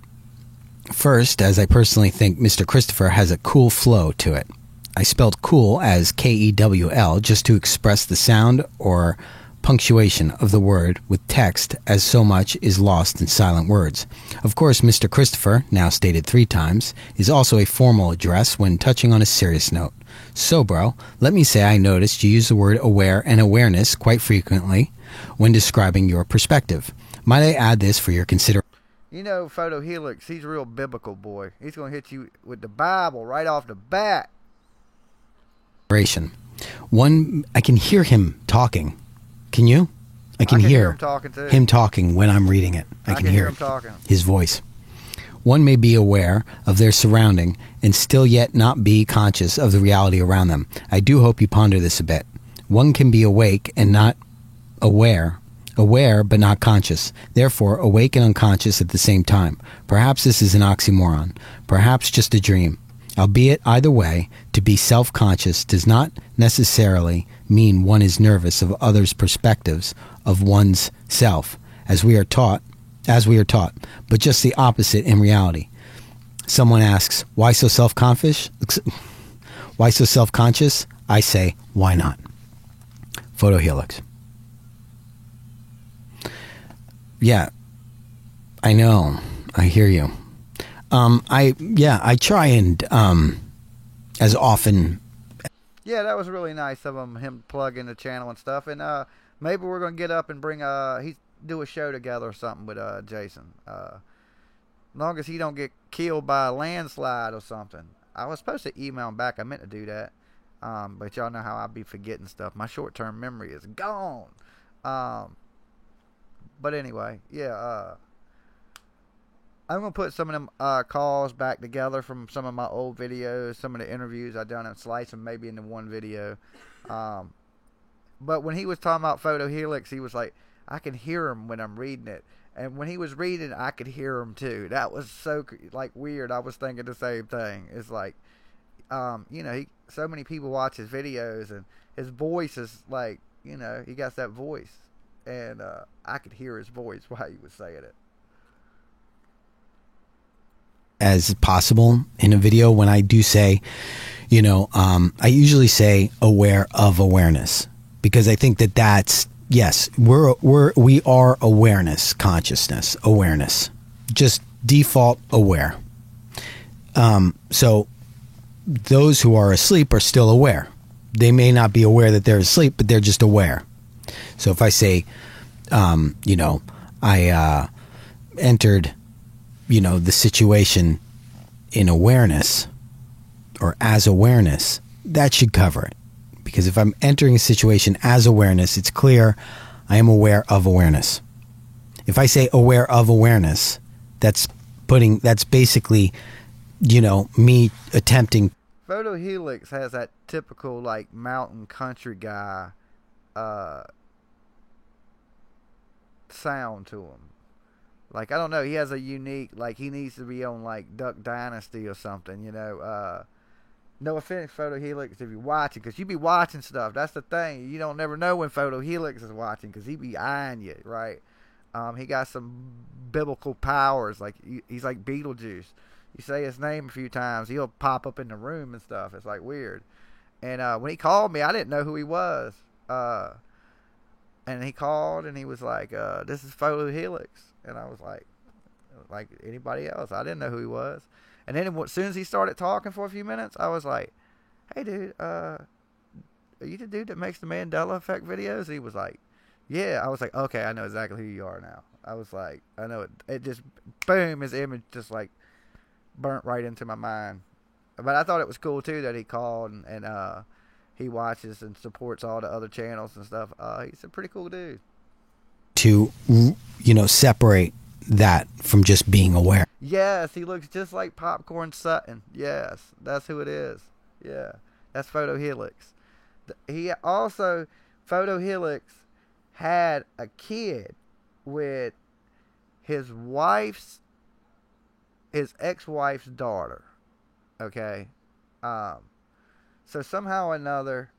first, as I personally think Mr. Christopher has a cool flow to it. I spelled cool as K-E-W-L just to express the sound or punctuation of the word with text, as so much is lost in silent words. Of course, Mr. Christopher, now stated 3 times, is also a formal address when touching on a serious note. So, bro, let me say I noticed you use the word aware and awareness quite frequently when describing your perspective. Might I add this for your consideration? Photo Helix, he's a real biblical boy. He's going to hit you with the Bible right off the bat. One, I can hear him talking. Can you? I can hear him talking too. Him talking when I'm reading it. I can hear him talking. His voice. One may be aware of their surrounding and still yet not be conscious of the reality around them. I do hope you ponder this a bit. One can be awake and not aware aware but not conscious, therefore awake and unconscious at the same time. Perhaps this is an oxymoron, perhaps just a dream. Albeit either way, to be self-conscious does not necessarily mean one is nervous of others' perspectives of one's self, as we are taught, but just the opposite in reality. Someone asks, why so self-conscious? Why so self-conscious? I say, why not? Photo Helix. Yeah, I know. I hear you. I try and as often. Yeah, that was really nice of him plugging the channel and stuff. And maybe we're gonna get up and bring do a show together or something with Jason. Long as he don't get killed by a landslide or something. I was supposed to email him back. I meant to do that. But y'all know how I be forgetting stuff. My short-term memory is gone. But anyway, yeah. I'm going to put some of them calls back together from some of my old videos, some of the interviews I done, and slice them maybe into one video. But when he was talking about Photo Helix, he was like, I can hear him when I'm reading it. And when he was reading, I could hear him too. That was so weird. I was thinking the same thing. It's like, so many people watch his videos, and his voice is like, he got that voice, and I could hear his voice while he was saying it. As possible in a video, when I do say, I usually say aware of awareness, because I think that's. Yes, we are awareness, consciousness, awareness, just default aware. So those who are asleep are still aware. They may not be aware that they're asleep, but they're just aware. So if I say, I entered, the situation in awareness or as awareness, that should cover it. Because if I'm entering a situation as awareness, it's clear I am aware of awareness. If I say aware of awareness, that's basically, me attempting. Photo Helix has that typical mountain country guy sound to him. I don't know, he has a unique, he needs to be on Duck Dynasty or something, No offense, Photo Helix, if you're watching, because you be watching stuff. That's the thing. You don't never know when Photo Helix is watching, because he be eyeing you, right? He got some biblical powers. He's like Beetlejuice. You say his name a few times, he'll pop up in the room and stuff. It's weird. And when he called me, I didn't know who he was. And he called, and he was like, this is Photo Helix. And I was like anybody else. I didn't know who he was. And then as soon as he started talking for a few minutes, I was like, hey, dude, are you the dude that makes the Mandela Effect videos? He was like, yeah. I was like, okay, I know exactly who you are now. I was like, I know it. It just, boom, his image just burnt right into my mind. But I thought it was cool, too, that he called and he watches and supports all the other channels and stuff. He's a pretty cool dude. To, separate that from just being aware. Yes, he looks just like Popcorn Sutton. Yes, that's who it is. Yeah, that's Photo Helix. He also, Photo Helix had a kid with his ex-wife's daughter. Okay, so somehow or another,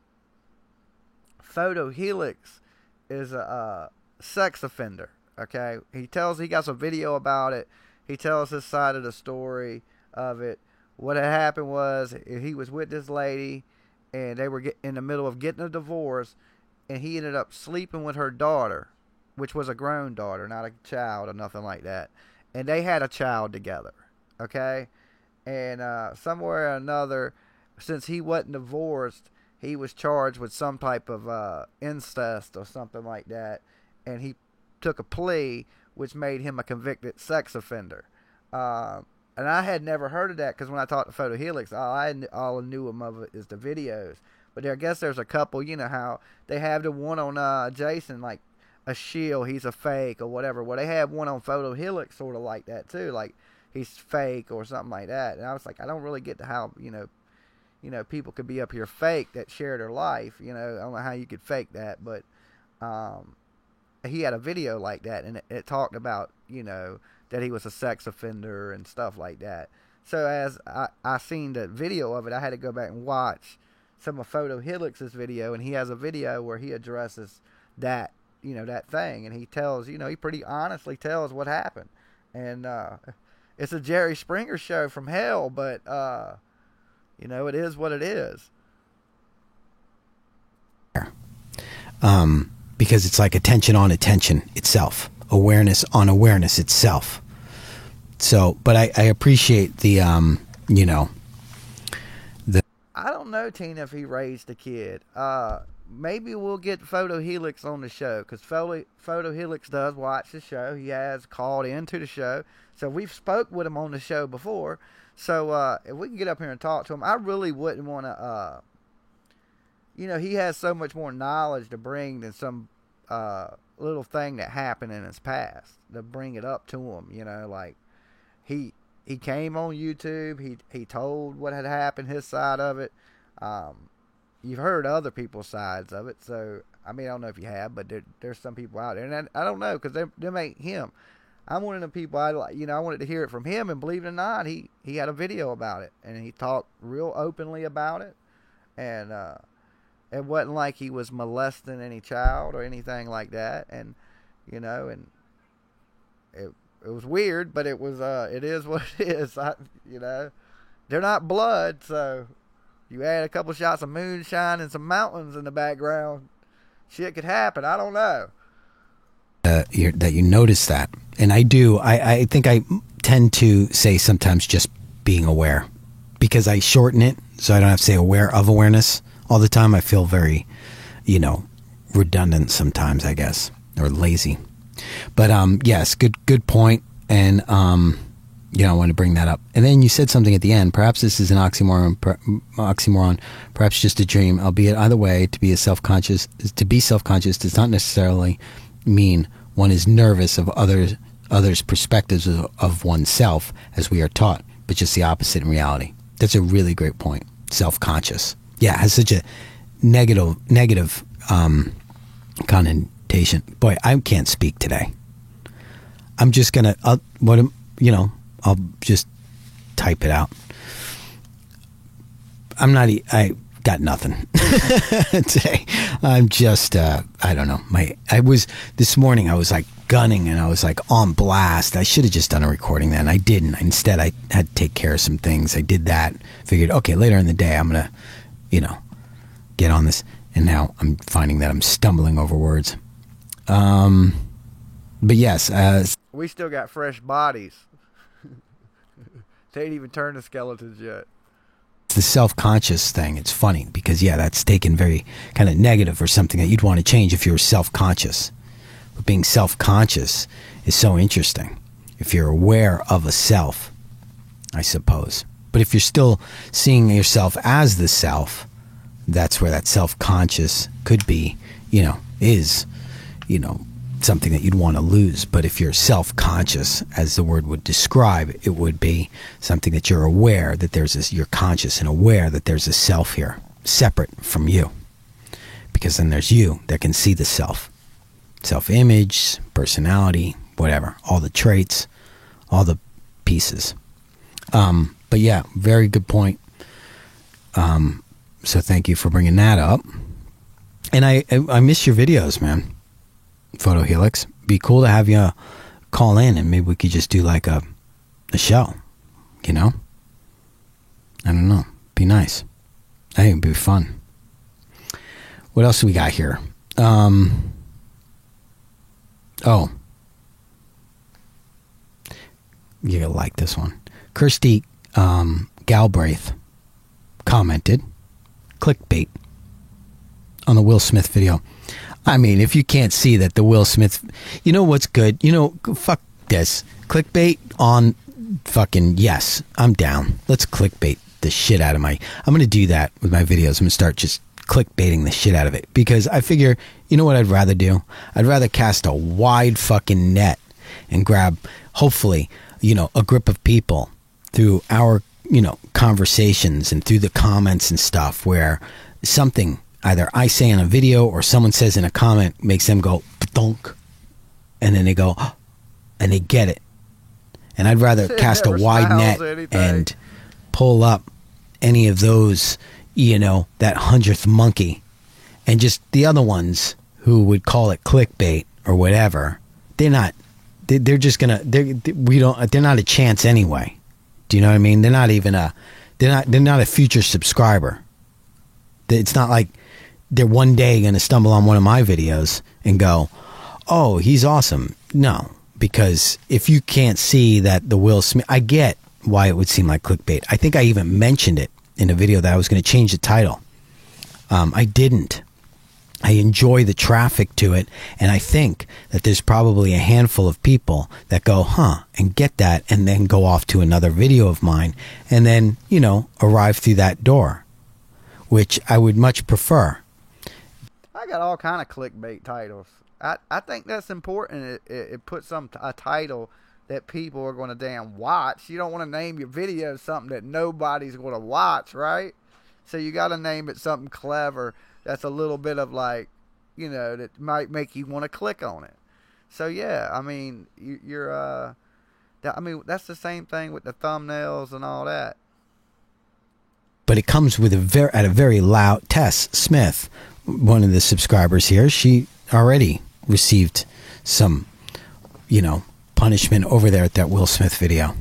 Photo Helix is a sex offender. Okay, he got some video about it. He tells his side of the story of it. What had happened was he was with this lady, and they were in the middle of getting a divorce, and he ended up sleeping with her daughter, which was a grown daughter, not a child or nothing like that. And they had a child together. Okay, and somewhere or another, since he wasn't divorced, he was charged with some type of incest or something like that, and he took a plea, which made him a convicted sex offender. And I had never heard of that, because when I talked to Photo Helix, all I knew of it is the videos. But I guess there's a couple, how they have the one on Jason, like a shield, he's a fake or whatever. Well, they have one on Photo Helix sort of like that too, like he's fake or something like that. And I was like, I don't really get to how, people could be up here fake that share their life. I don't know how you could fake that, but he had a video like that, and it talked about, that he was a sex offender and stuff like that. So as I seen the video of it, I had to go back and watch some of Photo Helix's video, and he has a video where he addresses that, that thing, and he tells, he pretty honestly tells what happened. And it's a Jerry Springer show from hell, but it is what it is. Because it's like attention on attention itself, awareness on awareness itself. So, but I appreciate the I don't know, Tina, if he raised a kid. Maybe we'll get Photo Helix on the show, because Photo Helix does watch the show. He has called into the show, so we've spoke with him on the show before. So if we can get up here and talk to him, I really wouldn't want to. He has so much more knowledge to bring than some little thing that happened in his past to bring it up to him. Like he came on YouTube. He told what had happened, his side of it. You've heard other people's sides of it, so I don't know if you have, but there's some people out there, and I don't know, because them ain't him. I'm one of the people I wanted to hear it from him, and believe it or not, he had a video about it, and he talked real openly about it, and it wasn't like he was molesting any child or anything like that, and and it was weird, but it is what it is. They're not blood, so you add a couple shots of moonshine and some mountains in the background, shit could happen. I don't know. That you notice that, and I do. I think I tend to say sometimes just being aware, because I shorten it so I don't have to say aware of awareness all the time. I feel very, redundant sometimes, I guess, or lazy. But yes, good point, and I want to bring that up. And then you said something at the end. Perhaps this is an oxymoron. Perhaps just a dream. Albeit either way, to be self-conscious does not necessarily mean one is nervous of others' perspectives of oneself, as we are taught, but just the opposite in reality. That's a really great point. Self-conscious. Yeah, it has such a negative connotation. Boy, I can't speak today. I'm just gonna I'll just type it out. I got nothing today. I'm just I don't know. This morning I was like gunning, and I was like on blast. I should have just done a recording then. I didn't. Instead, I had to take care of some things. I did that. Figured, okay, later in the day I'm gonna get on this, and now I'm finding that I'm stumbling over words. But yes, we still got fresh bodies. They ain't even turned the skeletons yet. The self-conscious thing, it's funny because that's taken very kind of negative, or something that you'd want to change if you were self-conscious. But being self-conscious is so interesting if you're aware of a self, I suppose. But if you're still seeing yourself as the self, that's where that self-conscious could be, is, something that you'd want to lose. But if you're self-conscious, as the word would describe, it would be something that you're aware that you're conscious and aware that there's a self here, separate from you. Because then there's you that can see the self. Self-image, personality, whatever, all the traits, all the pieces. But yeah, very good point. So thank you for bringing that up. And I miss your videos, man. Photo Helix. Be cool to have you call in, and maybe we could just do like a show. I don't know. Be nice. I think it'd be fun. What else do we got here? Oh. You're going to like this one. Kirsty Galbraith commented, clickbait, on the Will Smith video. I mean, if you can't see that the Will Smith... You know what's good? Fuck this. Clickbait on fucking... Yes, I'm down. Let's clickbait the shit out of my... I'm going to do that with my videos. I'm going to start just clickbaiting the shit out of it. Because I figure, you know what I'd rather do? I'd rather cast a wide fucking net and grab, hopefully, a grip of people through our, conversations and through the comments and stuff, where something... either I say in a video or someone says in a comment makes them go, "Donk," and then they go, and they get it. And I'd rather It cast a never wide smiles net at anything. and pull up any of those, that 100th monkey, and just the other ones who would call it clickbait or whatever. They're not. They're just gonna. They're not a chance anyway. Do you know what I mean? They're not even a. They're not a future subscriber. It's not like they're one day going to stumble on one of my videos and go, "Oh, he's awesome." No, because if you can't see that the Will Smith, I get why it would seem like clickbait. I think I even mentioned it in a video that I was going to change the title. I didn't. I enjoy the traffic to it, and I think that there's probably a handful of people that go, and get that, and then go off to another video of mine, and then, arrive through that door, which I would much prefer. I got all kind of clickbait titles. I think that's important. It puts a title that people are going to damn watch. You don't want to name your video something that nobody's going to watch, right? So you got to name it something clever that's a little bit of like, that might make you want to click on it. So yeah, I mean, that's the same thing with the thumbnails and all that. But it comes with a very loud Tess Smith, one of the subscribers here. She already received some, punishment over there at that Will Smith video.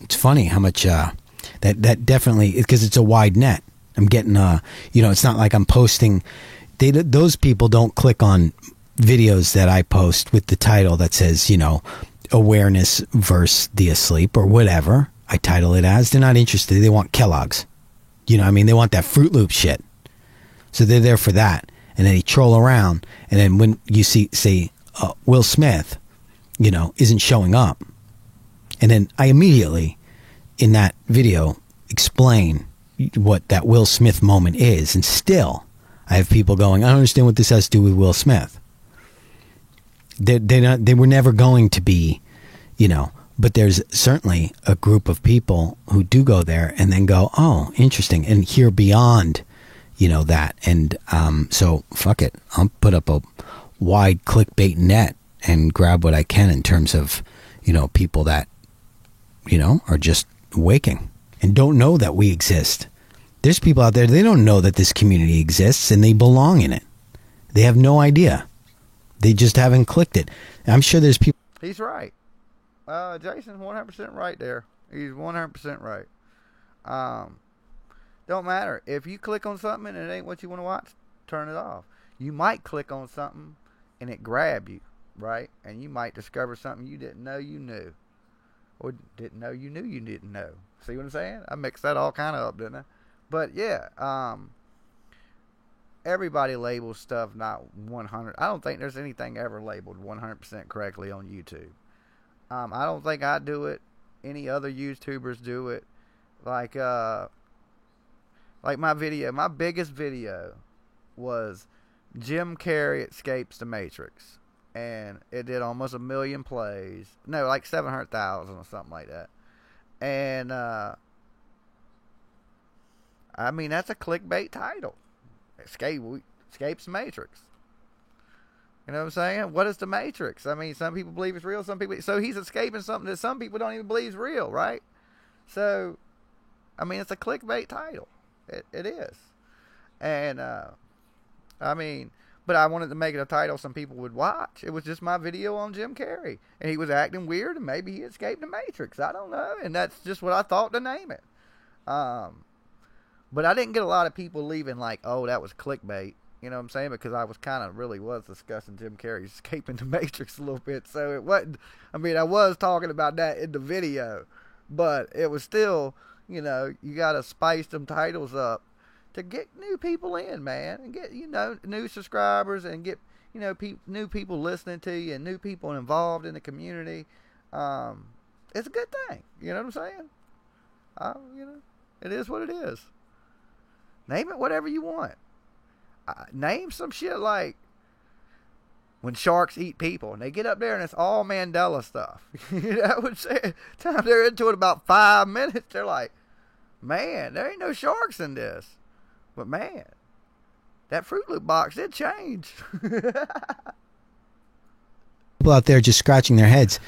It's funny how much that definitely, because it's a wide net. I'm getting, it's not like I'm posting. Those people don't click on videos that I post with the title that says, awareness versus the asleep or whatever I title it as. They're not interested. They want Kellogg's. They want that Fruit Loop shit. So they're there for that. And then they troll around. And then when you say Will Smith, isn't showing up. And then I immediately, in that video, explain what that Will Smith moment is, and still I have people going, I don't understand what this has to do with Will Smith. They were never going to be, but there's certainly a group of people who do go there and then go, oh, interesting, and hear beyond, that. And so fuck it, I'll put up a wide clickbait net and grab what I can in terms of, people that, are just waking and don't know that we exist. There's people out there, they don't know that this community exists and they belong in it. They have no idea. They just haven't clicked it. I'm sure there's people. He's right. Jason's 100% right there. He's 100% right. Don't matter. If you click on something and it ain't what you want to watch, turn it off. You might click on something and it grab you, right? And you might discover something you didn't know you knew. Or didn't know you knew you didn't know. See what I'm saying? I mixed that all kind of up, didn't I? But yeah, everybody labels stuff not 100. I don't think there's anything ever labeled 100% correctly on YouTube. I don't think I do it. Any other YouTubers do it. Like my video, my biggest video was Jim Carrey escapes the Matrix. And it did almost 1 million plays. No, like 700,000 or something like that. And, that's a clickbait title. Escapes the Matrix. You know what I'm saying? What is the Matrix? Some people believe it's real, some people. So he's escaping something that some people don't even believe is real, right? So, it's a clickbait title. It is. And, but I wanted to make it a title some people would watch. It was just my video on Jim Carrey. And he was acting weird, and maybe he escaped the Matrix. I don't know. And that's just what I thought to name it. But I didn't get a lot of people leaving like, oh, that was clickbait. You know what I'm saying? Because I was really discussing Jim Carrey escaping the Matrix a little bit. So it wasn't, I was talking about that in the video. But it was still, you got to spice them titles up to get new people in, man, and get, new subscribers and get, new people listening to you and new people involved in the community. It's a good thing. You know what I'm saying? It is what it is. Name it whatever you want. Name some shit like when sharks eat people and they get up there and it's all Mandela stuff. I would say, time they're into it about 5 minutes, they're like, man, there ain't no sharks in this. But man, that Fruit Loop box did change. people out there just scratching their heads.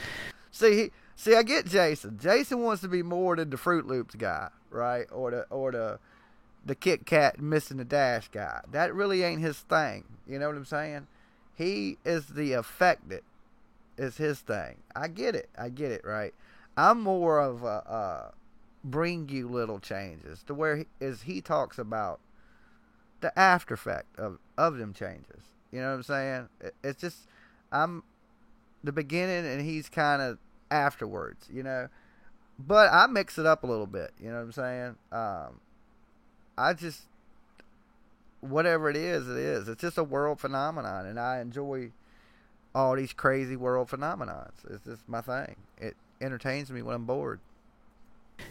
See, I get Jason. Jason wants to be more than the Fruit Loops guy, right? Or the Kit Kat missing the dash guy. That really ain't his thing. You know what I'm saying? He is the affected. Is his thing. I get it, right? I'm more of a bring you little changes to where he talks about the after effect of them changes. You know what I'm saying? It's just I'm the beginning and he's kind of afterwards, you know. But I mix it up a little bit. You know what I'm saying? I just whatever it is, it is. It's just a world phenomenon, and I enjoy all these crazy world phenomenons. It's just my thing. It entertains me when I'm bored.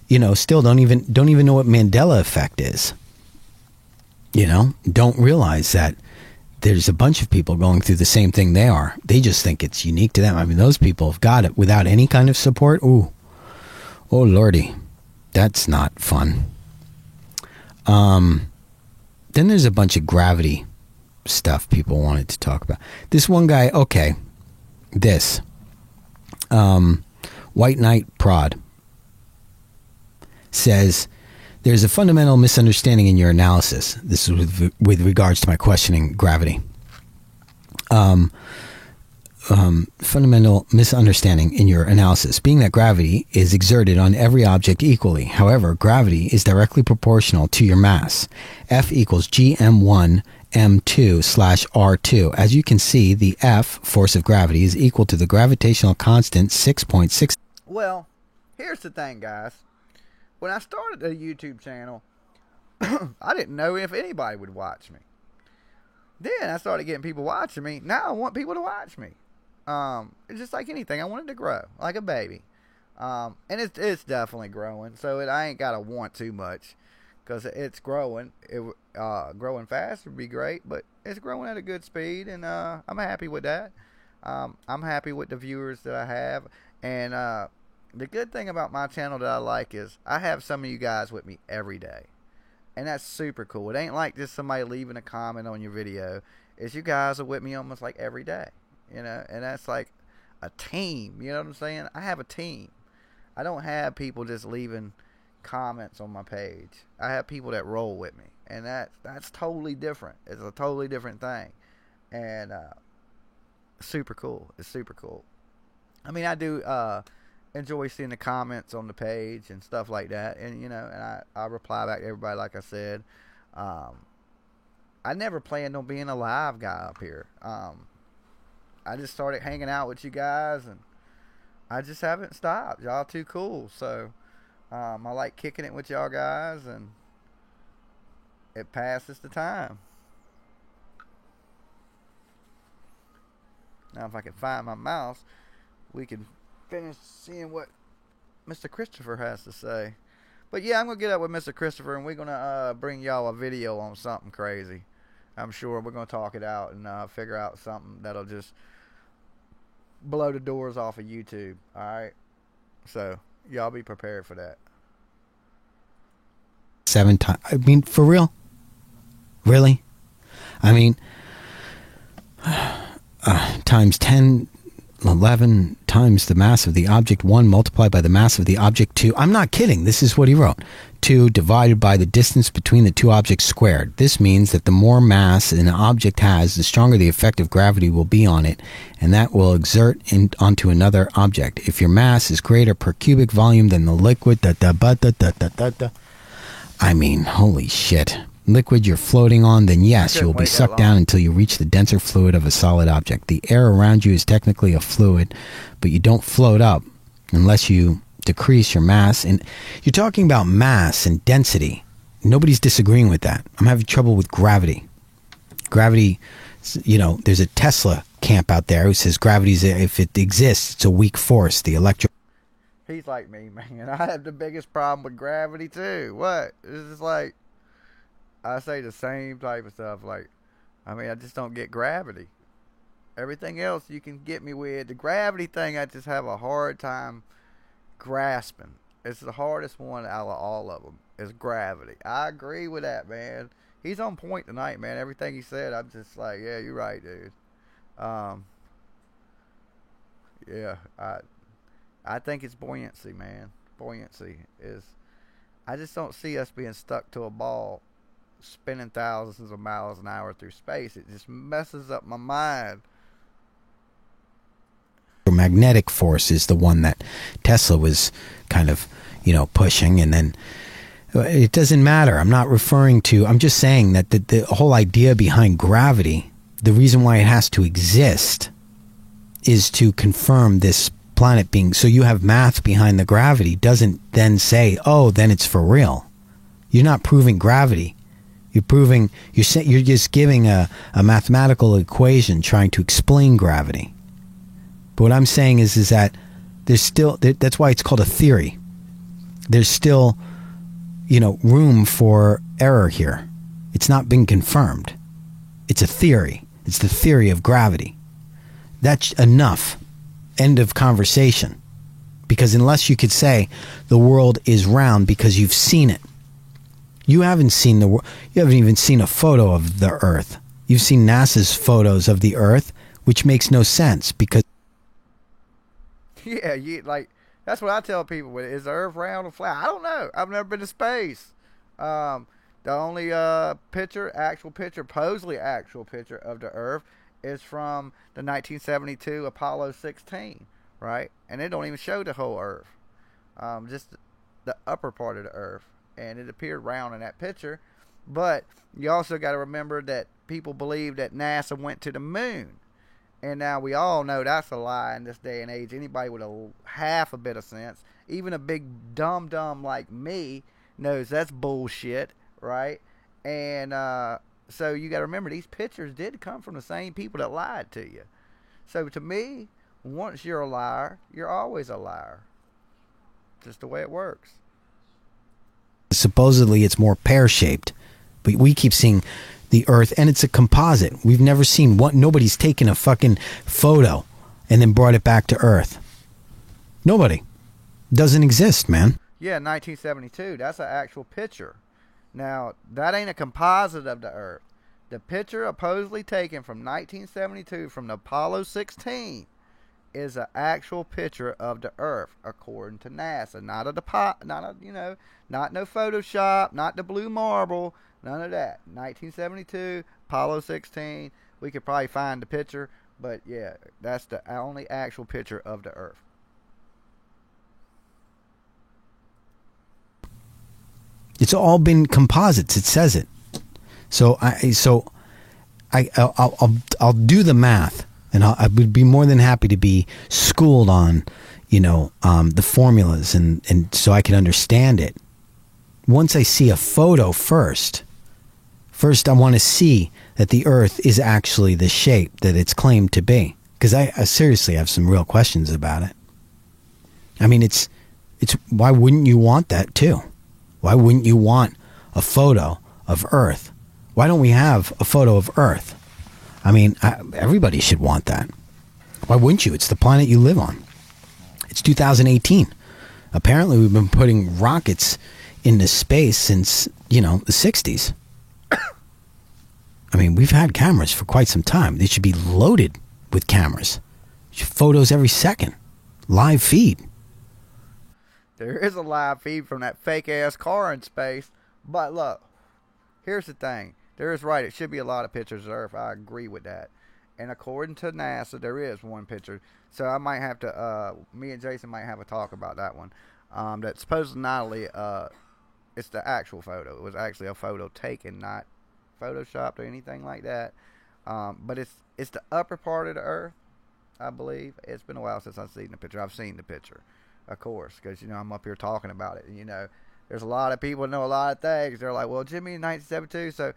You know, still don't even know what Mandela effect is. You know, don't realize that there's a bunch of people going through the same thing they are. They just think it's unique to them. I mean, those people have got it without any kind of support. Ooh, oh lordy, that's not fun. Then there's a bunch of gravity stuff people wanted to talk about. This one guy, okay, this White Knight Prod says there's a fundamental misunderstanding in your analysis. This is with regards to my questioning gravity. Fundamental misunderstanding in your analysis, being that gravity is exerted on every object equally. However, gravity is directly proportional to your mass. F equals gm1 m2/r2. As you can see, the F, force of gravity, is equal to the gravitational constant 6.6. Well, here's the thing, guys. When I started the YouTube channel, I didn't know if anybody would watch me. Then I started getting people watching me. Now I want people to watch me. It's just like anything. I want it to grow like a baby. And it's definitely growing. So I ain't got to want too much because it's growing. Growing fast would be great, but it's growing at a good speed, and I'm happy with that. I'm happy with the viewers that I have. And the good thing about my channel that I like is I have some of you guys with me every day. And that's super cool. It ain't like just somebody leaving a comment on your video. It's you guys are with me almost like every day. You know, and that's like a team. You know what I'm saying? I have a team. I don't have people just leaving comments on my page. I have people that roll with me. And that's totally different. It's a totally different thing. And super cool. It's super cool. I mean, I do enjoy seeing the comments on the page and stuff like that. And, you know, and I reply back to everybody like I said. I never planned on being a live guy up here. I just started hanging out with you guys, and I just haven't stopped. Y'all too cool. So I like kicking it with y'all guys, and it passes the time. Now if I can find my mouse, we can finish seeing what Mr. Christopher has to say. But yeah, I'm going to get up with Mr. Christopher, and we're going to bring y'all a video on something crazy. I'm sure we're going to talk it out and figure out something that'll just blow the doors off of YouTube. Alright? So, y'all be prepared for that. 7 times. I mean, for real? Really? I mean, times 10, 11 times the mass of the object 1 multiplied by the mass of the object 2. I'm not kidding. This is what he wrote. 2 divided by the distance between the two objects squared. This means that the more mass an object has, the stronger the effect of gravity will be on it, and that will exert onto another object. If your mass is greater per cubic volume than the liquid, I mean, holy shit. Liquid you're floating on, then yes, you will be sucked down until you reach the denser fluid of a solid object. The air around you is technically a fluid, but you don't float up unless you decrease your mass. And you're talking about mass and density. Nobody's disagreeing with that. I'm having trouble with gravity. Gravity, you know, there's a Tesla camp out there who says gravity's, if it exists, it's a weak force. The electro... He's like me, man. I have the biggest problem with gravity too. What? It's just like, I say the same type of stuff. Like, I mean, I just don't get gravity. Everything else you can get me with. The gravity thing, I just have a hard time grasping. It's the hardest one out of all of them, is gravity. I agree with that, man. He's on point tonight, man. Everything he said, I'm just like, yeah, you're right, dude. Yeah, I think it's buoyancy, man. Buoyancy is. I just don't see us being stuck to a ball, spinning thousands of miles an hour through space. It just messes up my mind. Magnetic force is the one that Tesla was kind of, pushing, and then it doesn't matter. I'm not referring to. I'm just saying that the whole idea behind gravity, the reason why it has to exist, is to confirm this planet being. So you have math behind the gravity. Doesn't then say, oh, then it's for real. You're not proving gravity. You're proving. You're just giving a mathematical equation trying to explain gravity. But what I'm saying is that there's still. That's why it's called a theory. There's still, room for error here. It's not been confirmed. It's a theory. It's the theory of gravity. That's enough. End of conversation. Because unless you could say the world is round because you've seen it. You haven't seen you haven't even seen a photo of the Earth. You've seen NASA's photos of the Earth, which makes no sense because. Yeah, that's what I tell people. Is the Earth round or flat? I don't know. I've never been to space. The only supposedly actual picture of the Earth is from the 1972 Apollo 16, right? And it don't even show the whole Earth, just the upper part of the Earth, and it appeared round in that picture. But you also got to remember that people believe that NASA went to the moon. And now we all know that's a lie in this day and age. Anybody with half a bit of sense, even a big dumb like me, knows that's bullshit, right? And so you got to remember, these pictures did come from the same people that lied to you. So to me, once you're a liar, you're always a liar. Just the way it works. Supposedly it's more pear-shaped, but we keep seeing the Earth, and it's a composite. We've never seen one. Nobody's taken a fucking photo and then brought it back to Earth. Nobody. Doesn't exist, man. Yeah, 1972. That's an actual picture. Now, that ain't a composite of the Earth. The picture supposedly taken from 1972 from the Apollo 16 is an actual picture of the Earth, according to NASA. Not no Photoshop, not the blue marble, none of that. 1972, Apollo 16. We could probably find the picture, but yeah, that's the only actual picture of the Earth. It's all been composites. It says it. So I'll do the math, and I would be more than happy to be schooled on, the formulas, and so I can understand it. Once I see a photo first I want to see that the Earth is actually the shape that it's claimed to be, because I seriously have some real questions about it. I mean, it's why wouldn't you want that too? Why wouldn't you want a photo of Earth? Why don't we have a photo of Earth? I mean, everybody should want that. Why wouldn't you? It's the planet you live on. It's 2018. Apparently, we've been putting rockets into space since, the 60s. I mean, we've had cameras for quite some time. They should be loaded with cameras. Photos every second. Live feed. There is a live feed from that fake-ass car in space. But look, here's the thing. There is right. It should be a lot of pictures of Earth. I agree with that. And according to NASA, there is one picture. So I might have to, me and Jason might have a talk about that one. That supposedly not only, it's the actual photo. It was actually a photo taken, not photoshopped or anything like that. But it's the upper part of the Earth, I believe. It's been a while since I've seen the picture. I've seen the picture, of course, because, I'm up here talking about it. And, there's a lot of people that know a lot of things. They're like, well, Jimmy in 1972, so...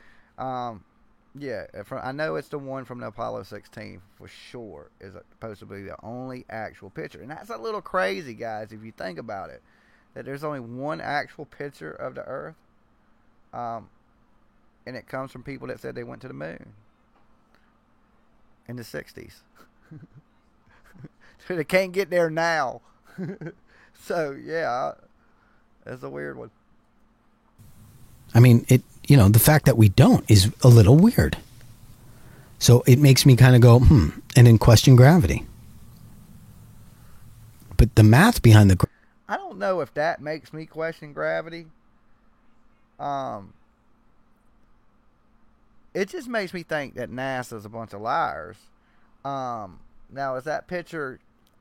yeah, I know it's the one from the Apollo 16 for sure is supposed to be the only actual picture. And that's a little crazy, guys, if you think about it, that there's only one actual picture of the Earth. And it comes from people that said they went to the moon in the 60s. So they can't get there now. So, yeah, that's a weird one. I mean, the fact that we don't is a little weird. So it makes me kind of go, and then question gravity. but the math behind the... I don't know if that makes me question gravity. It just makes me think that NASA's a bunch of liars. Now, is that picture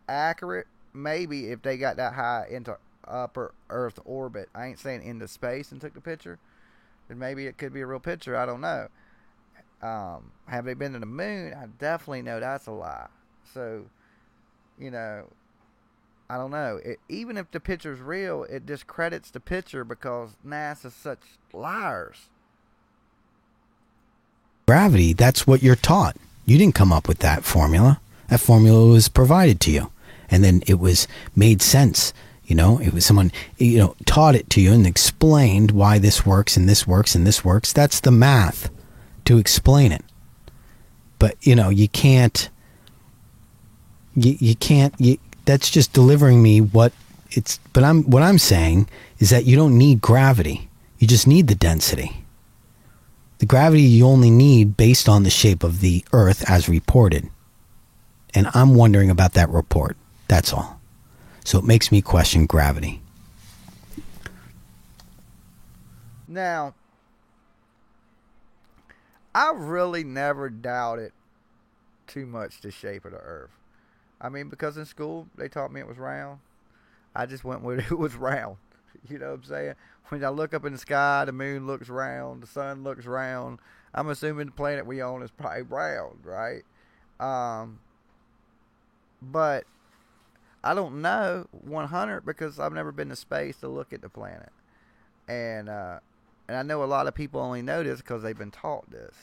accurate? Maybe if they got that high into upper Earth orbit. I ain't saying into space and took the picture. Then maybe it could be a real picture. I don't know. Have they been to the moon? I definitely know that's a lie. So, you know, I don't know. Even if the picture's real, it discredits the picture because NASA's such liars. Gravity, that's what you're taught. You didn't come up with that formula. That formula was provided to you. And then it was made sense. You know, it was someone, you know, taught it to you and explained why this works and this works and this works. That's the math to explain it. But, you know, you can't, that's just delivering me what it's, but what I'm saying is that you don't need gravity. You just need the density. The gravity you only need based on the shape of the Earth as reported. And I'm wondering about that report. That's all. So it makes me question gravity. Now, I really never doubted too much the shape of the Earth. I mean, because in school they taught me it was round. I just went with it was round. You know what I'm saying? When I look up in the sky, the moon looks round, the sun looks round. I'm assuming the planet we own is probably round, right? But I don't know 100 because I've never been to space to look at the planet. And I know a lot of people only know this because they've been taught this.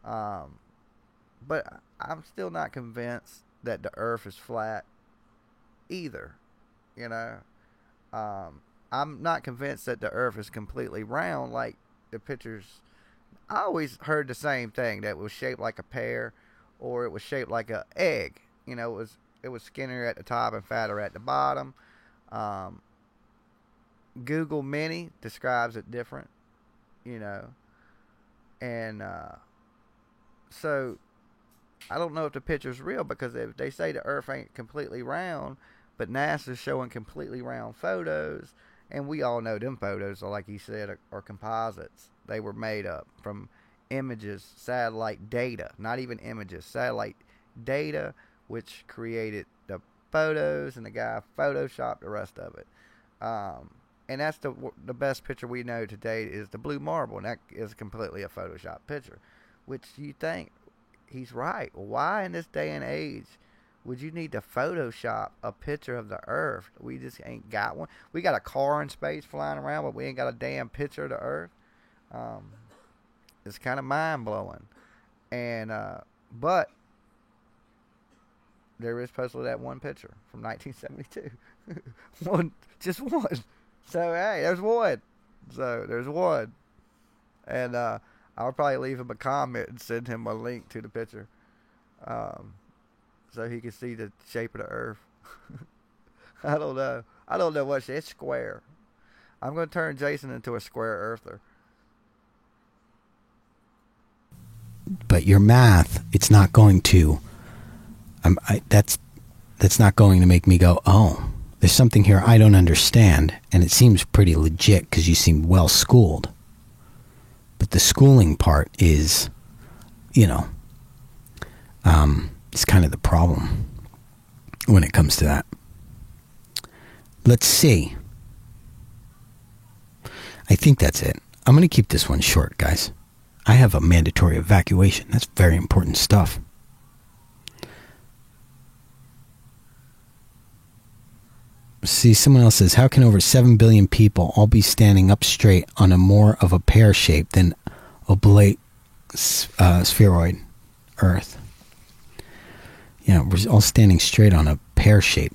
But I'm still not convinced that the Earth is flat either. You know? I'm not convinced that the Earth is completely round like the pictures. I always heard the same thing, that it was shaped like a pear or it was shaped like an egg. You know, it was skinnier at the top and fatter at the bottom. Google Mini describes it different, you know. And so I don't know if the picture's real, because if they say the Earth ain't completely round, but NASA's showing completely round photos, and we all know them photos are, like you said, are composites. They were made up from images, satellite data, not even images, satellite data, which created the photos, and the guy photoshopped the rest of it. And that's the best picture we know to date is the blue marble, and that is completely a Photoshop picture, which you think he's right. Why in this day and age would you need to Photoshop a picture of the Earth? We just ain't got one. We got a car in space flying around, but we ain't got a damn picture of the Earth. It's kind of mind-blowing. And but there is supposedly that one picture from 1972. Just one. So, hey, there's one. So, there's one. And I'll probably leave him a comment and send him a link to the picture. So he can see the shape of the Earth. I don't know. I don't know what shape. It's square. I'm going to turn Jason into a square earther. But your math, it's not going to... that's not going to make me go, oh, there's something here I don't understand. And it seems pretty legit because you seem well schooled. But the schooling part is, you know, it's kind of the problem when it comes to that. Let's see. I think that's it. I'm going to keep this one short, guys. I have a mandatory evacuation. That's very important stuff. See, someone else says, how can over 7 billion people all be standing up straight on a more of a pear shape than oblate spheroid Earth? Yeah, we're all standing straight on a pear shape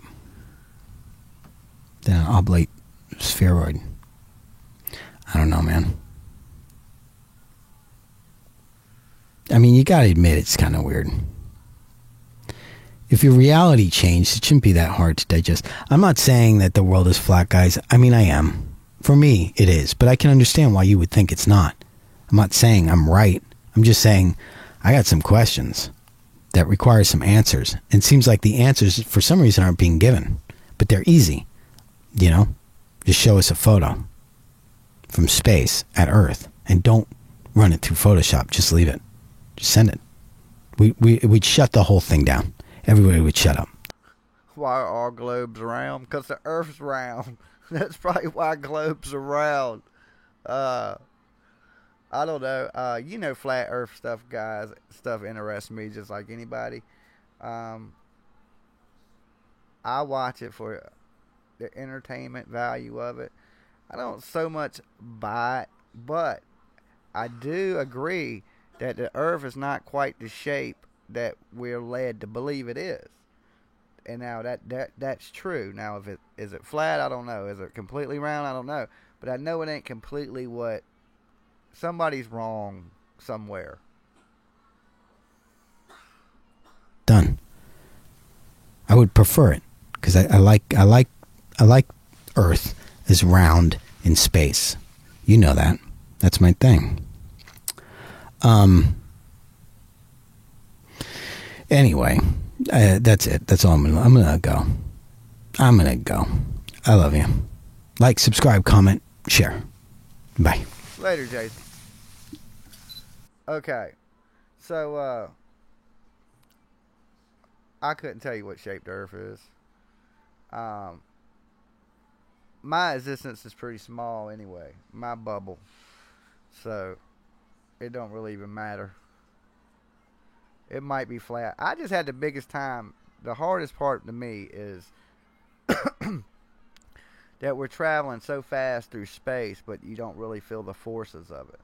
than an oblate spheroid. I don't know, man. I mean, you gotta admit it's kind of weird. If your reality changed, it shouldn't be that hard to digest. I'm not saying that the world is flat, guys. I mean, I am. For me, it is. But I can understand why you would think it's not. I'm not saying I'm right. I'm just saying I got some questions that require some answers. And it seems like the answers, for some reason, aren't being given. but they're easy. You know, just show us a photo from space at Earth, and don't run it through Photoshop. Just leave it. Just send it. We'd shut the whole thing down. Everybody would shut up. Why are all globes round? Because the Earth's round. That's probably why globes are round. I don't know. You know, flat Earth stuff, guys. Stuff interests me just like anybody. I watch it for the entertainment value of it. I don't so much buy it, but I do agree that the Earth is not quite the shape that we're led to believe it is. And now that's true. Now, if it is it flat, I don't know. Is it completely round? I don't know. But I know it ain't completely what. Somebody's wrong somewhere. Done. I would prefer it because I like Earth is round in space. You know that. That's my thing. Anyway, that's it. That's all I'm gonna go. I'm gonna go. I love you. Like, subscribe, comment, share. Bye. Later, Jason. Okay. So, I couldn't tell you what shape the Earth is. My existence is pretty small anyway. My bubble. So, it don't really even matter. It might be flat. I just had the biggest time. The hardest part to me is that we're traveling so fast through space, but you don't really feel the forces of it.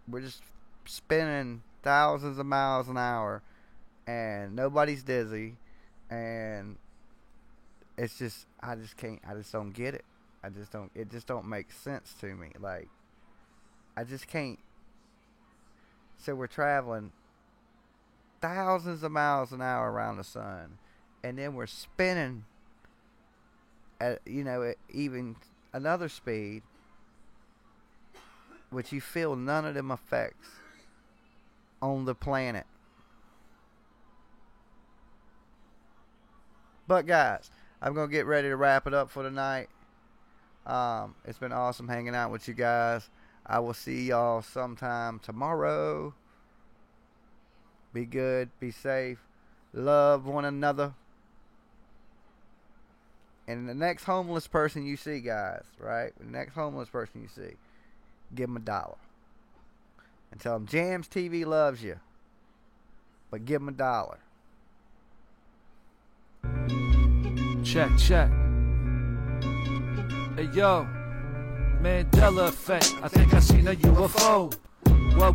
We're just spinning thousands of miles an hour, and nobody's dizzy, and it's just, I just don't get it. It just don't make sense to me. Like, I just can't. So we're traveling thousands of miles an hour around the sun, and then we're spinning at, at even another speed, which you feel none of them effects on the planet. But guys, I'm going to get ready to wrap it up for tonight. It's been awesome hanging out with you guys. I will see y'all sometime tomorrow. Be good, be safe, love one another. And the next homeless person you see, guys, right? The next homeless person you see, give them $1. And tell them Jams TV loves you. But give them $1. Check. Hey yo, Mandela effect. I think I seen a UFO.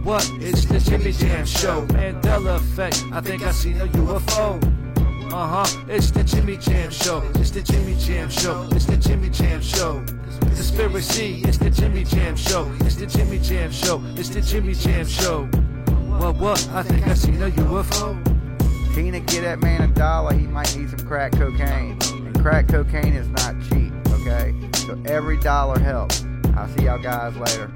What? It's the Jimmy Jam Show. Mandela effect. I think I seen a UFO. It's the Jimmy Jam Show. It's the Jimmy Jam Show. It's the Jimmy Jam Show. Conspiracy. It's the Jimmy Jam Show. It's the Jimmy Jam Show. It's the Jimmy Jam Show. What? I think I seen a UFO. Tina, get that man $1. He might need some crack cocaine. And crack cocaine is not cheap, okay? So every dollar helps. I'll see y'all guys later.